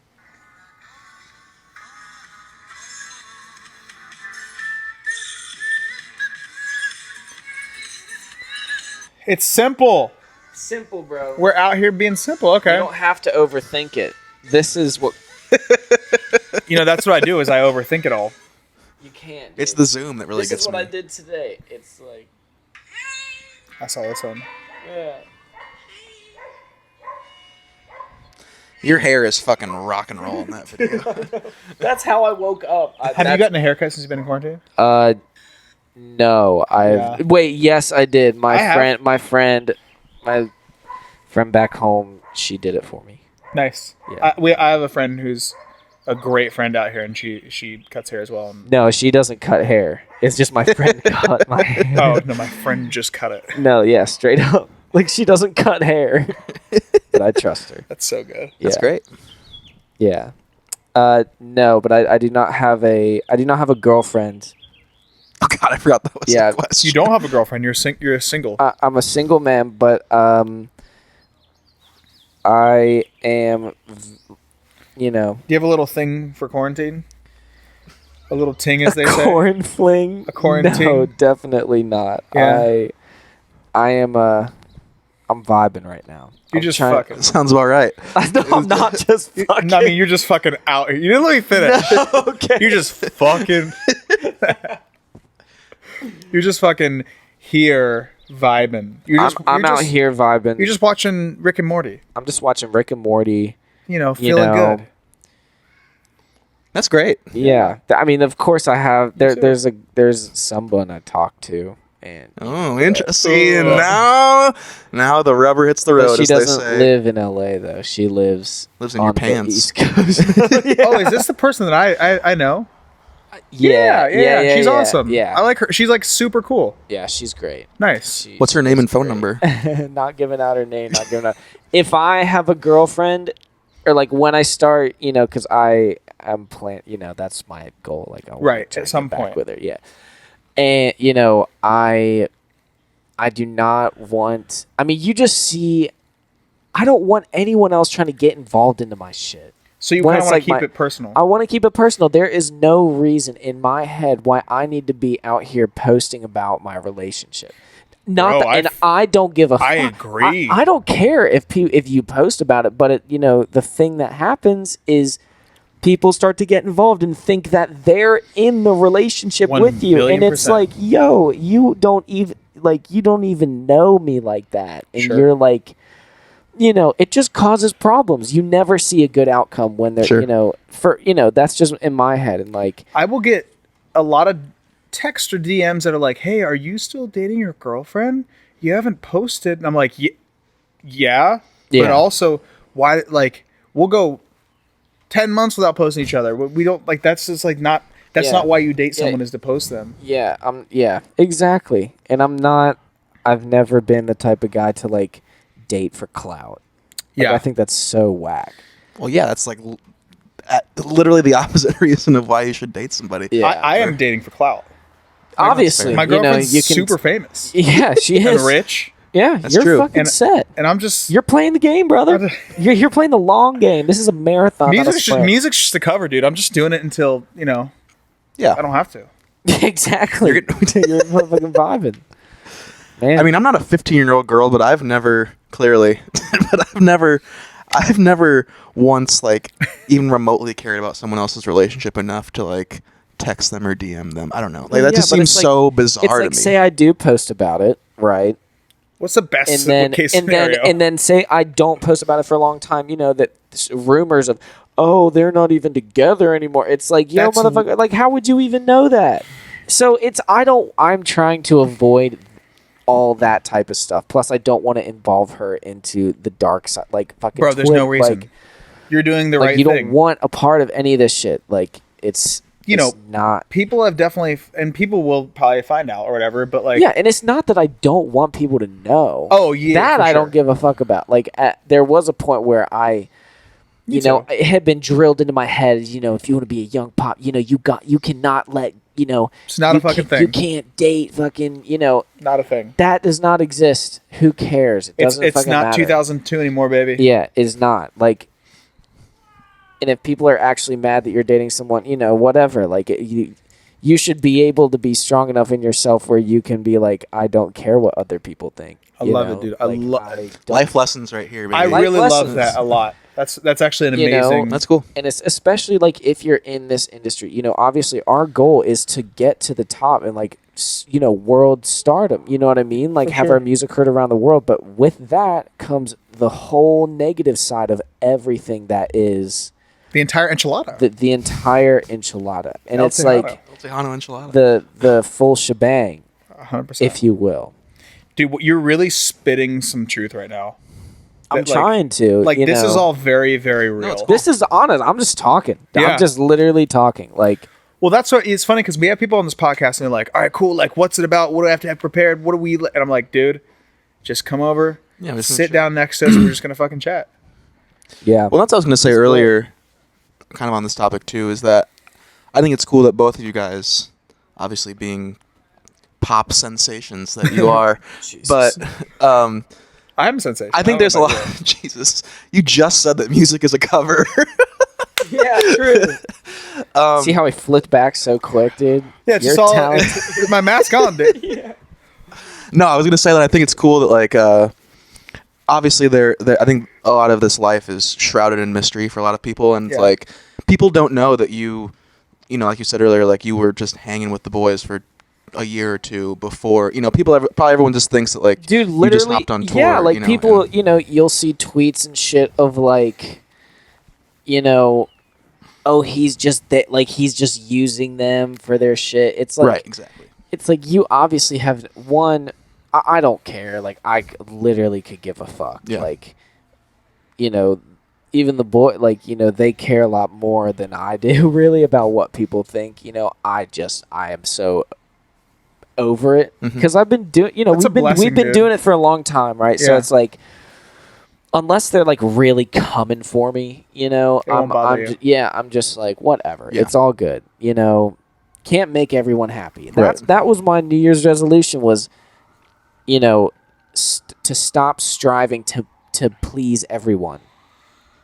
It's simple. Simple, bro. We're out here being simple. You Okay. don't have to overthink it. This is what That's what I do is I overthink it all. you can't. It's dude. the Zoom that really This gets is what me. I did today. It's like, I saw this one. yeah. Your hair is fucking rock and roll in that video. That's how I woke up. Have you gotten a haircut since you've been in quarantine? No, Yeah. Wait, yes, I did. I have. My friend back home, she did it for me. Nice. Yeah. I have a friend who's a great friend out here, and she cuts hair as well. And, No, she doesn't cut hair. It's just my friend cut my hair. oh no, my friend just cut it. No, yeah, straight up. Like she doesn't cut hair, but I trust her. That's so good. That's Yeah. great. Yeah. No, but I do not have a girlfriend. Oh God, I forgot that was Yeah. the question. You don't have a girlfriend. You're a single. I'm a single man, but I am, you know, Do you have a little thing for quarantine? A little ting, as they say. corn fling. A quarantine? No, definitely not. Yeah. I am I'm vibing right now. You're I'm just trying- fucking. Sounds about right. No, I'm not just fucking. I mean, you're just fucking out here. You didn't let me finish. Okay. You're just fucking. You're just fucking here vibing. I'm out here vibing. You're just watching Rick and Morty. I'm just watching Rick and Morty. Feeling know, good. That's great. Yeah. I mean, of course I have. There's someone I talk to, and Oh, interesting. Now the rubber hits the road, but she as they doesn't say. live in LA though. She lives Lives in on your the pants. East Coast. Oh, is this the person that I know? yeah. She's awesome. Yeah. I like her. She's like super cool. Yeah, she's great. Nice. What's her name and phone great. number? Not giving out her name. Not giving out. If I have a girlfriend, or like when I start, because I'm plan, that's my goal. Like I want Right, to at some get back point. with her. Yeah, and I do not want. I mean, you just see. I don't want anyone else trying to get involved into my shit. So you When kind of it's want to like keep it personal. I want to keep it personal. There is no reason in my head why I need to be out here posting about my relationship. Not Bro, that, and I don't give a fuck. I agree. I don't care if you post about it, but the thing that happens is people start to get involved and think that they're in the relationship 1 with you, and it's billion%. like, yo, you don't even know me like that, and Sure. you're like. It just causes problems. You never see a good outcome when they're, Sure. that's just in my head. And like, I will get a lot of text or DMs that are like, "Hey, are you still dating your girlfriend? You haven't posted." And I'm like, yeah. But also, why? Like, we'll go 10 months without posting each other. We don't like. That's just like not. That's Yeah. not why you date Yeah. someone is to post them. yeah, exactly. And I've never been the type of guy to like date for clout. Like, Yeah. I think that's so whack. Well, yeah, that's like literally the opposite reason of why you should date somebody. Yeah. I am dating for clout. Obviously, My girlfriend's you can, super famous Yeah, she is. and rich, Yeah, That's you're true. fucking set. and I'm just You're playing the game, brother. You're playing the long game. This is a marathon. not a sprint. music's just a cover, dude. I'm just doing it until Yeah. I don't have to. Exactly. You're fucking vibing. Man. I mean, I'm not a 15-year-old girl, but I've never I've never once like even remotely cared about someone else's relationship enough to like text them or DM them. I don't know. Like that just but seems it's like- so bizarre it's to like me. say I do post about it, right? What's the best And then case and then scenario? and then say I don't post about it for a long time. That rumors of they're not even together anymore. It's like That's- motherfucker. Like how would you even know that? So I'm trying to avoid all that type of stuff. Plus, I don't want to involve her into the dark side. Like fucking. Bro, there's no reason. Like, You're doing the like right you thing. don't want a part of any of this shit. Like it's not. People have definitely, and people will probably find out or whatever. But like, Yeah, and it's not that I don't want people to know. Oh, yeah, that for I sure. don't give a fuck about. Like there was a point where too. it had been drilled into my head. If you want to be a young pop, you cannot let It's not a fucking thing. You can't date fucking not a thing. that does not exist. Who cares? It doesn't It's fucking not matter. 2002 anymore, baby. Yeah, it's not like. And if people are actually mad that you're dating someone, whatever, like you should be able to be strong enough in yourself where you can be like, I don't care what other people think. I you love know? it, dude. I Like, love don't- Life lessons right here, baby. I Life really love lessons. that a lot. That's actually an You know, amazing. That's cool. And it's especially like if you're in this industry, obviously our goal is to get to the top and like, world stardom. You know what I mean? Like For have sure. our music heard around the world. But with that comes the whole negative side of everything that is the entire enchilada. the entire enchilada. And El it's Tejano. like El Tejano enchilada. the full shebang, 100%. if you will. Dude, you're really spitting some truth right now. I'm That, like- trying to. Like this is know. all very, very real. it's cool. This is honest. I'm just talking. Yeah. I'm just literally talking. Like, Well, that's what it's funny because we have people on this podcast and they're like, "All right, cool. Like, what's it about? What do I have to have prepared? What do we?" And I'm like, "Dude, just come over, Yeah, we just sit chat. down next to us. And we're just gonna fucking chat." yeah. Well, that's what I was going to say earlier, kind of on this topic too, is that I think it's cool that both of you guys, obviously being pop sensations that you are, Jesus. but I'm sensation. I think there's a lot. Jesus, you just said that music is a cover. Yeah, true. See how he flipped back so quick, dude? Yeah, it's You're just all talented. it's my mask on, dude. Yeah. No, I was gonna say that I think it's cool that like obviously I think a lot of this life is shrouded in mystery for a lot of people, and it's Yeah. like people don't know that you know, like you said earlier, like you were just hanging with the boys for a year or two before, you know, probably everyone just thinks that like Dude, you literally, just hopped on tour, yeah, like you know, people, and- you know, you'll see tweets and shit of like, you know, oh, he's just he's just using them for their shit. It's like, right, exactly. it's like you obviously have one. I don't care. Like I literally could give a fuck. Yeah. Like, you know, even the boy, like, you know, they care a lot more than I do really about what people think. You know, I am so over it because I've been doing, you know, That's a we've blessing, been dude. doing it for a long time, right? So Yeah. it's like, unless they're like really coming for me, you know, It won't bother you. I'm just like whatever. Yeah. It's all good, you know. Can't make everyone happy. Right. That was my New Year's resolution was, you know, to stop striving to please everyone.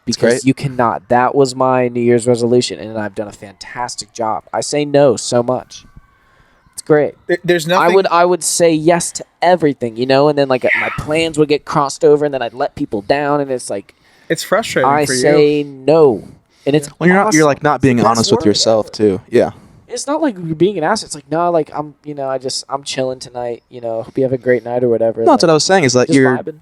Because great. you cannot. That was my New Year's resolution, and I've done a fantastic job. I say no so much. It's great. There's nothing. I would say yes to everything, you know, and then like my plans would get crossed over, and then I'd let people down, and it's like It's frustrating I for say you. no, and it's Well, you're awesome. like not being It's the best honest with word yourself ever. too. Yeah. It's not like you're being an ass. It's like no, like I'm, you know, I'm chilling tonight. You know, hope you have a great night or whatever. No, that's what I was saying is that just you're vibing.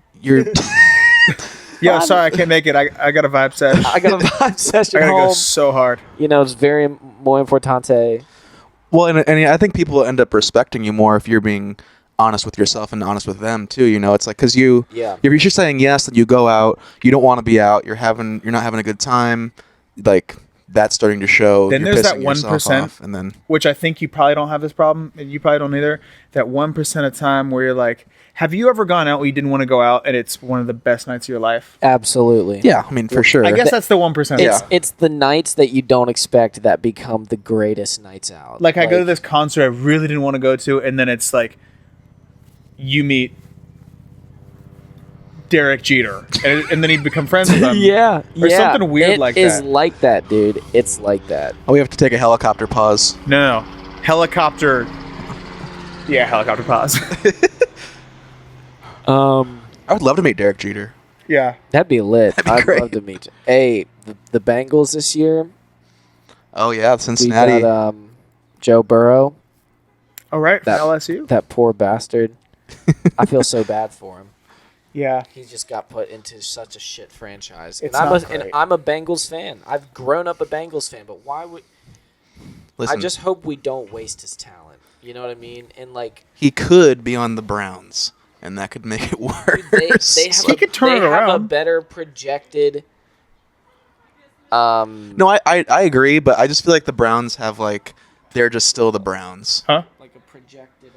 Yo, sorry, I can't make it. I got a vibe sesh. I got a vibe session I gotta home. go so hard. You know, it's very muy importante. Well, and I think people end up respecting you more if you're being honest with yourself and honest with them too. You know, it's like because Yeah. if you're just saying yes, then you go out, you don't want to be out, you're not having a good time, like that's starting to show. Then you're there's that pissing yourself 1%. off, and then Which I think you probably don't have this problem, and you probably don't either. That 1% of time where you're like, have you ever gone out where you didn't want to go out, and it's one of the best nights of your life? Absolutely. yeah, I mean for sure. I guess that's the 1%. It's the nights that you don't expect that become the greatest nights out. Like I go to this concert I really didn't want to go to, and then it's like you meet Derek Jeter, and then you become friends with him. yeah, Or yeah. something weird like It is that. like that, dude. It's like that. Oh, we have to take a helicopter pause. No, helicopter. Yeah, helicopter pause. I would love to meet Derek Jeter. Yeah. That'd be lit. That'd be I'd great. love to meet you. Hey, the Bengals this year. Oh yeah, We Cincinnati. got Joe Burrow. All right, That- from LSU. That poor bastard. I feel so bad for him. Yeah. He just got put into such a shit franchise. It's And not and great. I'm a Bengals fan. I've grown up a Bengals fan, but why would Listen, I just hope we don't waste his talent. You know what I mean? And like he could be on the Browns, and that could make it worse. they have, He could turn they it have a around. better projected No, I agree, but I just feel like the Browns have like they're just still the Browns. Huh? like a projected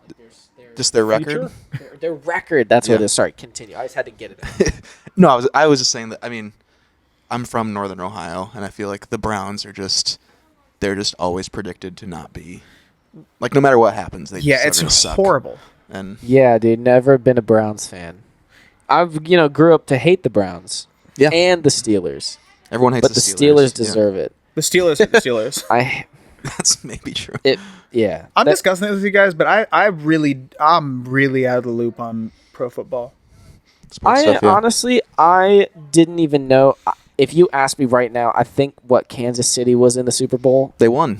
like their Just their record. Future? their record. That's what Yeah. it is. Sorry, continue. I just had to get it out. No, I was just saying that. I mean, I'm from Northern Ohio, and I feel like the Browns are they're just always predicted to not be like no matter what happens. They Yeah, just are gonna it's suck. horrible. And Yeah, dude, never been a Browns fan. I've grew up to hate the Browns. Yeah. And the Steelers. everyone hates But the Steelers deserve it. The Steelers are the Steelers. I That's maybe true. yeah. I'm That- discussing this with you guys, but I'm really out of the loop on pro football. Sports I stuff, yeah. honestly I didn't even know if you ask me right now, I think what Kansas City was in the Super Bowl. They won.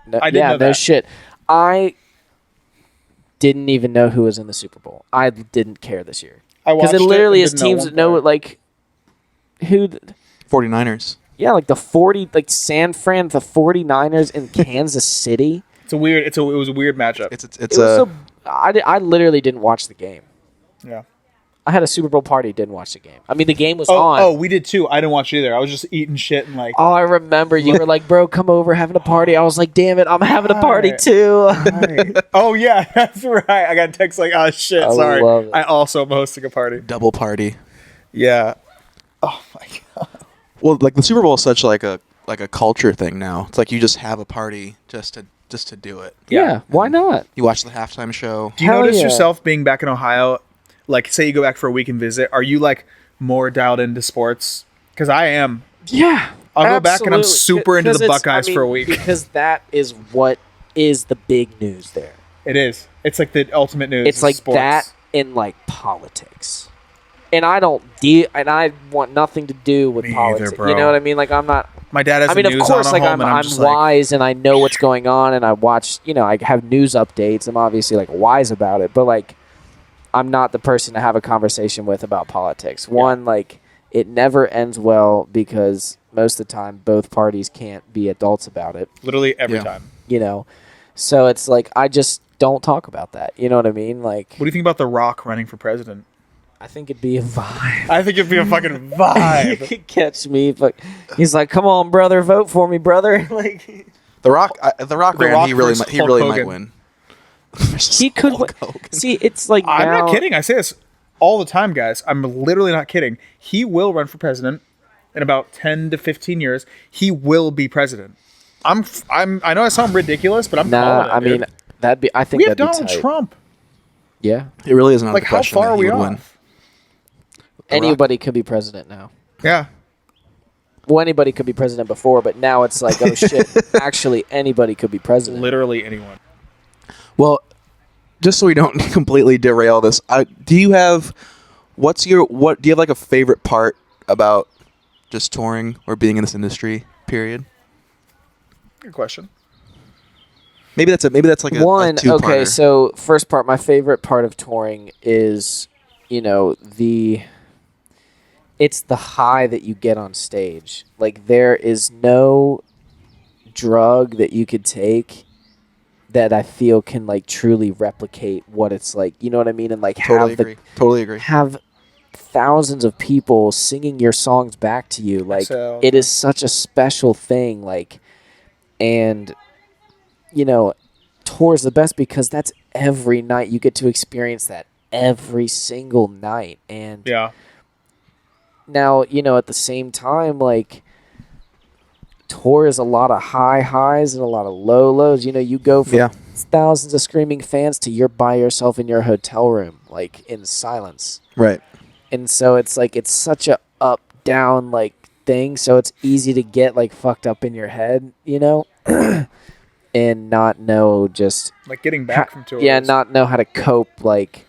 No, I didn't yeah, know no that. shit. I didn't even know who was in the Super Bowl. I didn't care this year. I Because watched it literally and is didn't teams one that know player. like who 49ers. yeah, like the 40 like San Fran, the 49ers in Kansas City. It was a weird matchup. It's It was so I literally didn't watch the game. Yeah. I had a Super Bowl party, didn't watch the game. I mean, the game was Oh, on. we did too. I didn't watch it either. I was just eating shit and like. Oh, I remember you were like, "Bro, come over, having a party." I was like, "Damn it, I'm having a party Right. too." Right. Oh yeah, that's right. I got a text like, "Oh shit, I sorry." love it. I also am hosting a party. double party. Yeah. Oh my god. Well, like the Super Bowl is such like a culture thing now. It's like you just have a party just to do it. Yeah, why not? You watch the halftime show. Do you Hell notice yeah. yourself being back in Ohio? like say you go back for a week and visit, are you like more dialed into sports? Because I am. Yeah. I'll go back and I'm super into the Buckeyes for a week. Because that is what is the big news there. It is. It's like the ultimate news. It's like sports. that in like politics. And I want nothing to do with Me politics. either, bro. You know what I mean? Like I'm not. My dad has I mean, the of news course, on like at home, and I'm I'm just wise and I know what's going on, and I watch. I have news updates. I'm obviously like wise about it, but like I'm not the person to have a conversation with about politics. One, like it never ends well because most of the time both parties can't be adults about it. literally every time. So it's like I just don't talk about that. You know what I mean? Like, What do you think about The Rock running for president? I think it'd be a vibe. I think it'd be a fucking You vibe. could catch me, but he's like, "Come on, brother, vote for me, brother." Like The Rock ran. Rock He really versus might Hulk Hogan. win. he could. See, it's like I'm now, not kidding. I say this all the time, guys. I'm literally not kidding. He will run for president in about 10 to 15 years. He will be president. I know I sound ridiculous, but I'm Nah, calling it, I mean dude. that'd be. I think We have that'd be Donald tight. Trump. Yeah, It really is not Like, a how question far that are he we would win. off? anybody could be president now. Yeah. Well, anybody could be president before, but now it's like, oh shit! Actually, anybody could be president. Literally anyone. Well, just so we don't completely derail this, do you have like a favorite part about just touring or being in this industry? Period. Good question. Maybe that's like a two-parter. Okay, so first part, my favorite part of touring is, it's the high that you get on stage. Like there is no drug that you could take that I feel can like truly replicate what it's like. You know what I mean? And like Totally agree. have thousands of people singing your songs back to you. Like it is such a special thing. Like, and tour's the best because that's every night. You get to experience that every single night. And Yeah. now, at the same time, like tour is a lot of high highs and a lot of low lows. You go from thousands of screaming fans to you're by yourself in your hotel room, like in silence. Right. And so it's like it's such a up down like thing. So it's easy to get like fucked up in your head, and not know just Like getting back from tours. yeah, not know how to cope like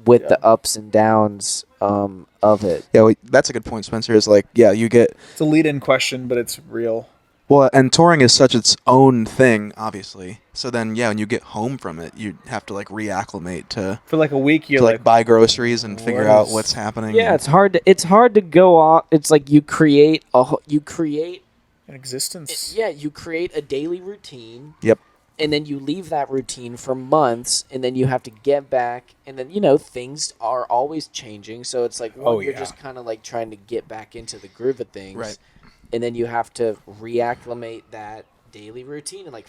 with the ups and downs of it. Yeah, that's a good point, Spencer. Is like, you get It's a lead-in question, but it's real. well, and touring is such its own thing, obviously. So then, when you get home from it, you have to like reacclimate to For like a week, you're like buy groceries and figure what out is- what's happening. Yeah, it's hard to go off. It's like you create an existence. you create a daily routine. Yep. And then you leave that routine for months, and then you have to get back, and then things are always changing. So it's like you're just kind of like trying to get back into the groove of things, Right. And then you have to reacclimate that daily routine and like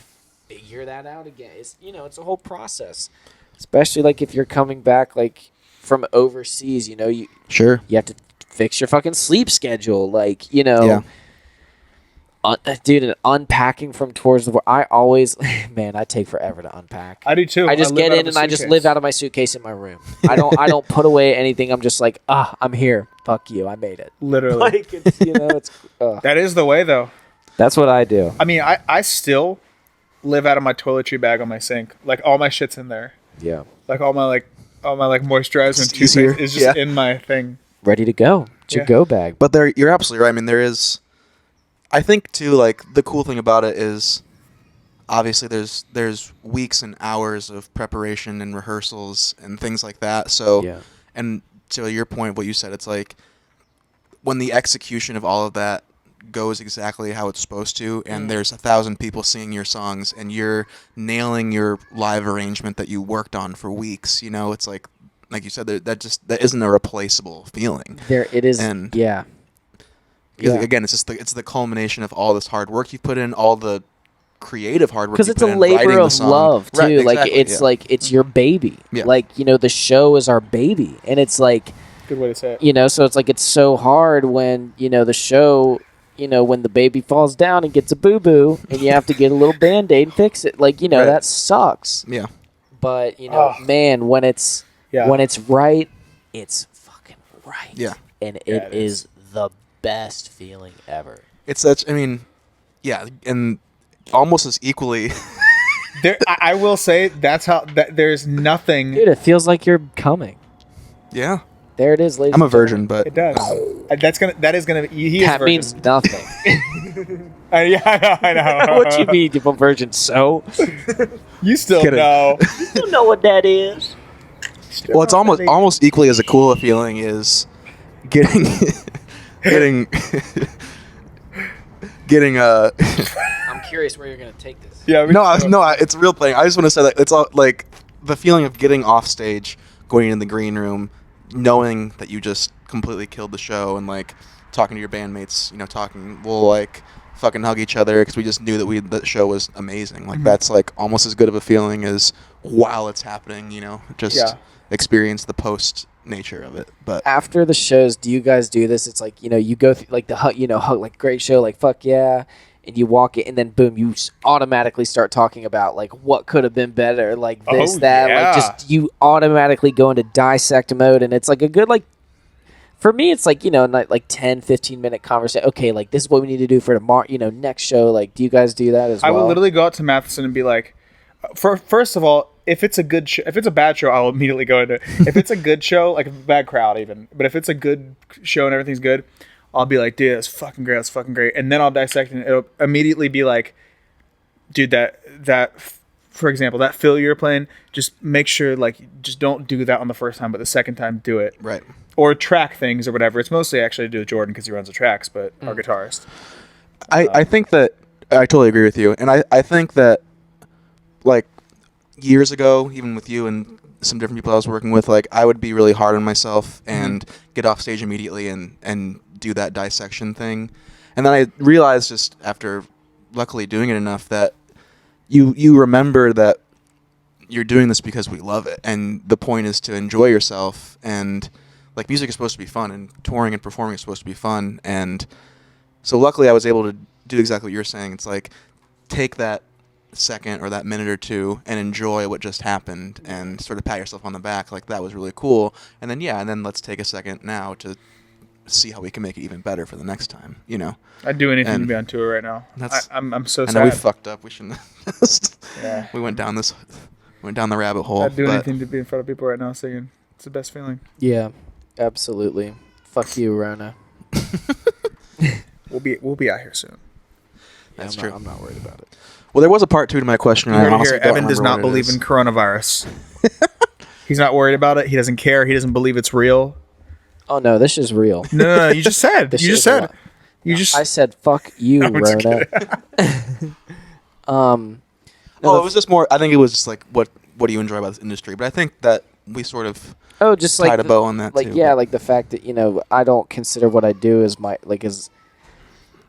figure that out again. It's it's a whole process, especially like if you're coming back like from overseas. You Sure. you have to fix your fucking sleep schedule, like Yeah. Dude, and unpacking from tours of the world. I always, man, I take forever to unpack. I do too. I just live get out in of and a I just suitcase. live out of my suitcase in my room. I don't put away anything. I'm just like, I'm here. Fuck you. I made it. Literally. Like it's it's. That is the way, though. That's what I do. I mean, I still live out of my toiletry bag on my sink. Like all my shit's in there. Yeah. Like all my moisturizer and It's easier. toothpaste is just in my thing. Ready to go. It's your go bag. But you're absolutely right. I mean, there is. I think too. Like the cool thing about it is, obviously, there's weeks and hours of preparation and rehearsals and things like that. So, and to your point, what you said, it's like when the execution of all of that goes exactly how it's supposed to, and there's 1,000 people singing your songs, and you're nailing your live arrangement that you worked on for weeks. It's like you said, that isn't a replaceable feeling. There it is. And Yeah. Again, it's the culmination of all this hard work you put in, all the creative hard work. Because you it's put a in labor writing the of song. love too. Right, Like exactly, it's it's your baby. Yeah. Like the show is our baby, and it's like Good way to say it. so it's like it's so hard when the show. When the baby falls down and gets a boo-boo, and you have to get a little Band-Aid and fix it. Like, Right. that sucks. Yeah. But, man, when it's right it's fucking right. Yeah. And Yeah, it is the best feeling ever. It's such. I mean, yeah, and almost as equally. I will say that's how there's nothing. Dude, it feels like you're coming. Yeah. There it is, ladies. I'm a and gentlemen. virgin, but It does. That is gonna. He is a That virgin. means nothing. Yeah, I know. What you mean, you're a virgin? So You still Kidding. know. you know what that is. well, it's almost equally as a cool a feeling is getting getting getting I'm curious where you're gonna take this. Yeah. it's a real thing. I just want to say that it's all like the feeling of getting off stage, going in the green room, knowing that you just completely killed the show, and like talking to your bandmates, we'll like fucking hug each other because we just knew that the show was amazing. Like that's like almost as good of a feeling as while it's happening, just experience the post nature of it. But After the shows, do you guys do this? It's like, you go through like the hug, hug, like great show, like fuck yeah, and you walk it, and then boom, you automatically start talking about like what could have been better, like this, that, yeah. like just you automatically go into dissect mode, and it's like a good like. For me, it's like, like 10, 15-minute conversation. Okay, like, this is what we need to do for tomorrow, next show. Like, do you guys do that as well? I will literally go out to Matheson and be like, first of all, if it's a good show, if it's a bad show, I'll immediately go into it. If it's a good show, like a bad crowd even, but if it's a good show and everything's good, I'll be like, dude, that's fucking great, that's fucking great. And then I'll dissect and it'll immediately be like, dude, that for example, that fill you're playing, just make sure, like, just don't do that on the first time, but the second time, do it. right. Or track things or whatever. It's mostly actually to do with Jordan because he runs the tracks, but our guitarist. I think that I totally agree with you, and I think that like years ago, even with you and some different people I was working with, like I would be really hard on myself and get off stage immediately and do that dissection thing, and then I realized just after luckily doing it enough that you remember that you're doing this because we love it, and the point is to enjoy yourself, and like music is supposed to be fun, and touring and performing is supposed to be fun, and so luckily I was able to do exactly what you're saying. It's like take that second or that minute or two and enjoy what just happened and sort of pat yourself on the back like that was really cool, and then let's take a second now to see how we can make it even better for the next time, I'd do anything And to be on tour right now. I'm so I sad. know we fucked up. We shouldn't have just Yeah. we went down the rabbit hole. I'd do but anything to be in front of people right now singing. It's the best feeling. Yeah, absolutely. Fuck you, Rona. We'll be out here soon. That's I'm true. I'm not worried about it. Well, there was a part 2 to my question. You and I heard it honestly here. don't Evan does remember not what it believe is. in coronavirus. He's not worried about it. He doesn't care. He doesn't believe it's real. Oh no, this is real. No. You just said. This You just shit is said. real. You just. I said fuck you, I'm just Rona. Oh, it was just more. I think it was just like what do you enjoy about this industry? But I think that we sort of Just tied like a bow on that like too. yeah, but- like the fact that I don't consider what I do as my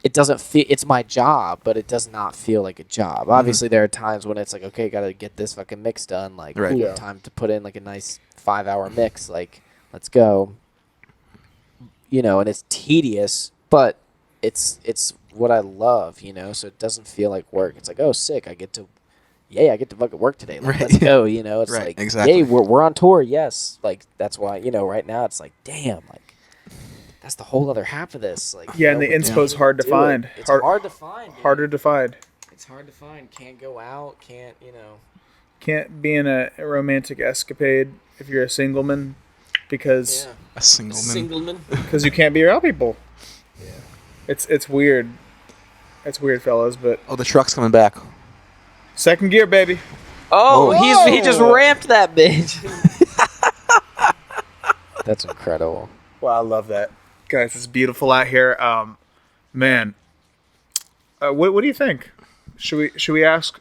it doesn't feel it's my job, but it does not feel like a job. Obviously, there are times when it's like, okay, gotta get this fucking mix done. Like, Right. ooh, Yeah. time to put in like a nice 5-hour mix. Like, let's go. And it's tedious, but it's what I love. So it doesn't feel like work. It's like, oh, sick, I get to fucking work today. Like, Right. let's go. It's Right, like, exactly. yay, we're on tour. Yes, like that's why right now it's like, damn, like. That's the whole other half of this. Like, Yeah, and the but inspo's can't hard to do it. find. It's hard to find. Dude. Harder to find. It's hard to find. Can't go out. Can't. Can't be in a romantic escapade if you're a singleman because a single man. because you can't be around people. Yeah. It's weird. It's weird, fellas. But Oh, the truck's coming back. second gear, baby. Oh, Whoa. he just ramped that bitch. That's incredible. Wow, I love that, guys. It's beautiful out here. Man, what do you think? Should we ask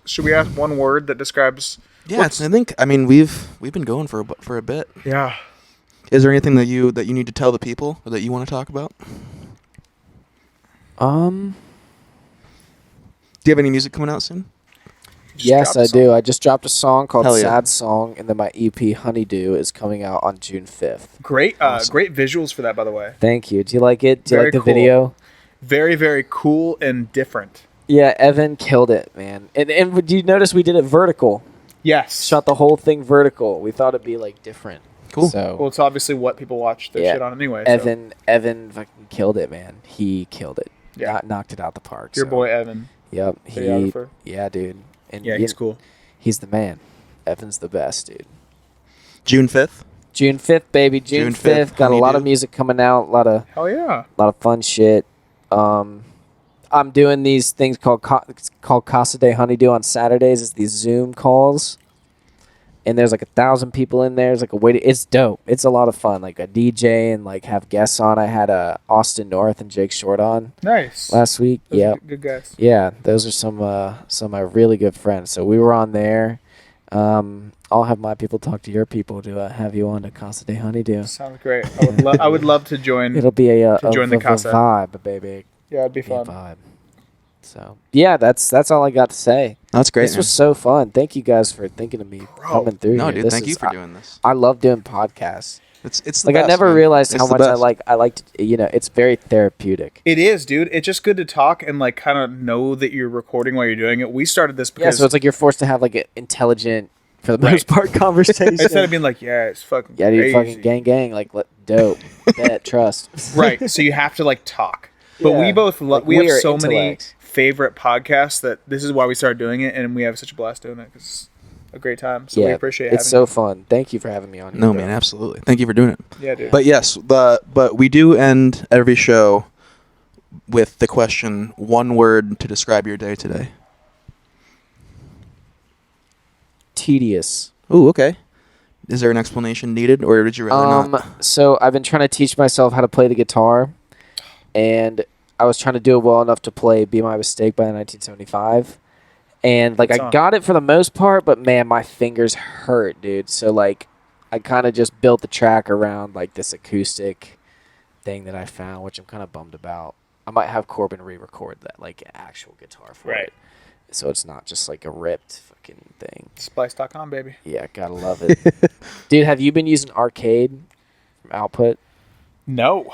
one word that describes? Yeah, I mean we've been going for a bit. Yeah. Is there anything that you need to tell the people or that you want to talk about? Do you have any music coming out soon? Yes, dropped a I song. do. I just dropped a song called Hell yeah. "Sad Song," and then my EP "Honeydew" is coming out on June 5th. Great, Awesome. great visuals for that, by the way. Thank you. Do you like it? Do you Very like the cool. video? Very, very cool and different. Yeah, Evan killed it, man. And did you notice we did it vertical? Yes. Shot the whole thing vertical. We thought it'd be like different. Cool. So Well, it's obviously what people watch their shit on anyway. So. Evan fucking killed it, man. He killed it. Yeah. Knocked it out the park. Your so. boy Evan. Yep. Videographer. Yeah, dude. And Yeah, he's cool. He's the man. Evan's the best, dude. June 5th. June 5th, baby. June 5th. Got a lot of Honeydew. music coming out. Hell yeah. A lot of fun shit. I'm doing these things called Casa de Honeydew on Saturdays. It's these Zoom calls. And there's like 1,000 people in there. It's like it's dope. It's a lot of fun. Like a DJ and like have guests on. I had Austin North and Jake Short on Nice. last week. Those are Yeah. Good guys. Yeah, those are some of my really good friends. So we were on there. I'll have my people talk to your people to have you on to Casa de Honeydew. Sounds great. I would love to join. It'll be a join the Casa. vibe, baby. Yeah, it'd be Be a fun. vibe. So yeah, that's all I got to say. That's great. This was so fun. Thank you guys for thinking of me coming through. No, here. dude. This Thank you is- for doing this. I love doing podcasts. It's the Like best, I never man. realized It's how the much I best. like to, it's very therapeutic. It is, dude. It's just good to talk and like kind of know that you're recording while you're doing it. We started this Yeah, because so it's like you're forced to have like an intelligent, for the most part, conversation. instead of being like, yeah, it's fucking yeah, dude, crazy. fucking gang, like dope, bet, trust. Right. So you have to like talk. But Yeah. we both Like, we we have are so many intellects. favorite podcasts that this is why we started doing it, and we have such a blast doing it because it's a great time. So we appreciate it's having so fun. Thank you for having me on here. No, bro. man, absolutely. Thank you for doing it. you. Yeah, dude. But yes, but we do end every show with the question: one word to describe your day today. Tedious. Ooh, okay. Is there an explanation needed, or would you rather not? So I've been trying to teach myself how to play the guitar, and I was trying to do it well enough to play "Be My Mistake" by 1975, and like Good I song. got it for the most part, but man, my fingers hurt, dude. So like, I kind of just built the track around like this acoustic thing that I found, which I'm kind of bummed about. I might have Corbin re-record that like actual guitar for Right. it, so it's not just like a ripped fucking thing. Splice.com, baby. Yeah, gotta love it, dude. Have you been using Arcade from Output? No.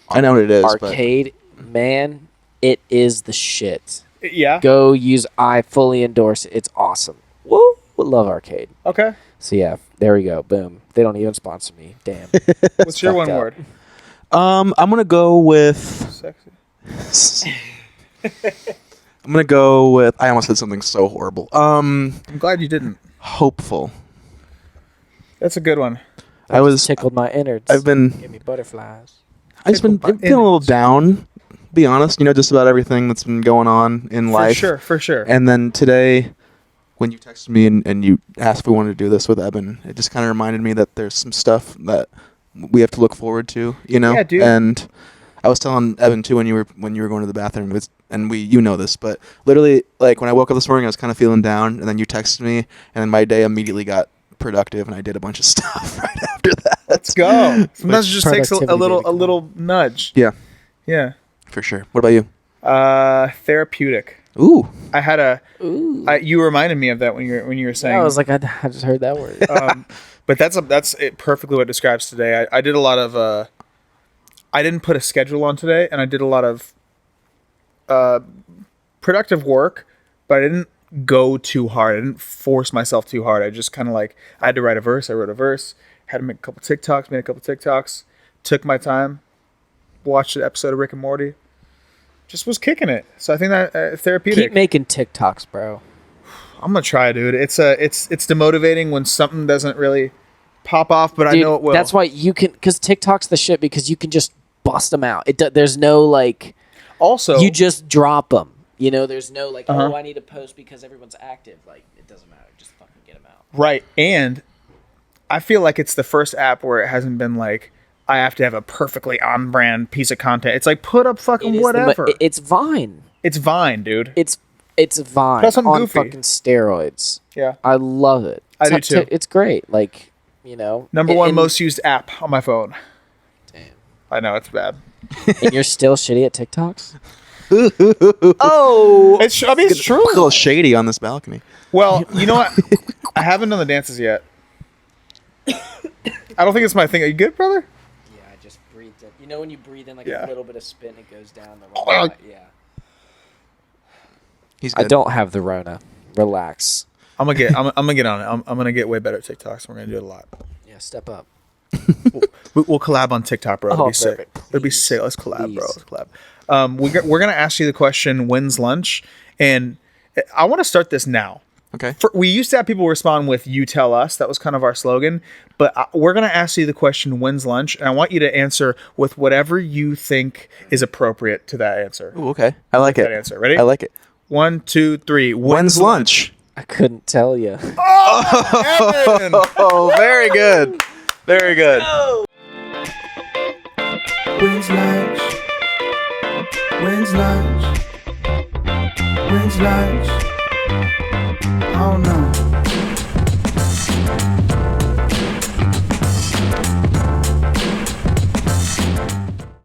I know what it is. Arcade, man, it is the shit. Yeah. Go use. I fully endorse it. It's awesome. Woo! Would love Arcade. Okay. So yeah, there we go. Boom. They don't even sponsor me. Damn. What's your fucked one up. word? I'm gonna go with. Sexy. I'm gonna go with. I almost said something so horrible. I'm glad you didn't. Hopeful. That's a good one. I was. tickled my innards. I've been. Give me butterflies. I just been Tickled my feeling a little innards. down. Be honest, just about everything that's been going on in life. For sure. And then today, when you texted me and you asked if we wanted to do this with Eben, it just kind of reminded me that there's some stuff that we have to look forward to, Yeah, dude. And I was telling Eben too when you were going to the bathroom, and you know this, but literally, like when I woke up this morning, I was kind of feeling down, and then you texted me, and then my day immediately got productive, and I did a bunch of stuff right after that. Let's go. Sometimes it just takes a Productivity, baby, come little nudge. Yeah, Yeah. for sure. What about you? Therapeutic. Ooh, I had Ooh. you reminded me of that when you were saying. I was like, I just heard that word. But that's it perfectly what it describes today. I did a lot of I didn't put a schedule on today, and I did a lot of productive work, but I didn't go too hard. I didn't force myself too hard. I just kind of like I had to write a verse. I wrote a verse. Had to make a couple TikToks. Made a couple TikToks. Took my time. Watched an episode of Rick and Morty. Just was kicking it. So I think that therapeutic. Keep making TikToks, bro. I'm gonna try, dude. It's demotivating when something doesn't really pop off, but Dude, I know it will. That's why you can, because TikTok's the shit, because you can just bust them out. There's no like, also you just drop them. There's no like, Uh-huh. oh, I need to post because everyone's active. Like, it doesn't matter. Just fucking get them out. right, and I feel like it's the first app where it hasn't been like I have to have a perfectly on brand piece of content. It's like put up fucking whatever. It's Vine. It's Vine, dude. It's Vine Plus, I'm on goofy. fucking steroids. Yeah. I love it. I do It's too. It's great. Like, Number one and- most used app on my phone. Damn. I know it's bad. And you're still shitty at TikToks? Oh, it's true. a little shady on this balcony. Well, you know what? I haven't done the dances yet. I don't think it's my thing. Are you good, brother? Yeah, I just breathed in. You know when you breathe in like Yeah. a little bit of spit and it goes down the wrong way? Yeah. He's I good. don't have the Rona. Relax. I'm gonna get on it. I'm gonna get way better at TikToks. We're gonna do it a lot. Yeah, Yeah, step up. We'll collab on TikTok, bro. It'll Oh, be sick. perfect. It'll be Please. sick. Let's collab, bro. Please. Let's collab. We're gonna ask you the question, when's lunch? And I want to start this now. Okay. We used to have people respond with "You tell us." That was kind of our slogan. But we're gonna ask you the question, when's lunch? And I want you to answer with whatever you think is appropriate to that answer. Ooh, okay. I like That it. answer. Ready? I like it. 1, 2, 3. When's lunch? I couldn't tell you. Evan! Oh, very good. Very good. When's lunch? When's lunch? When's lunch?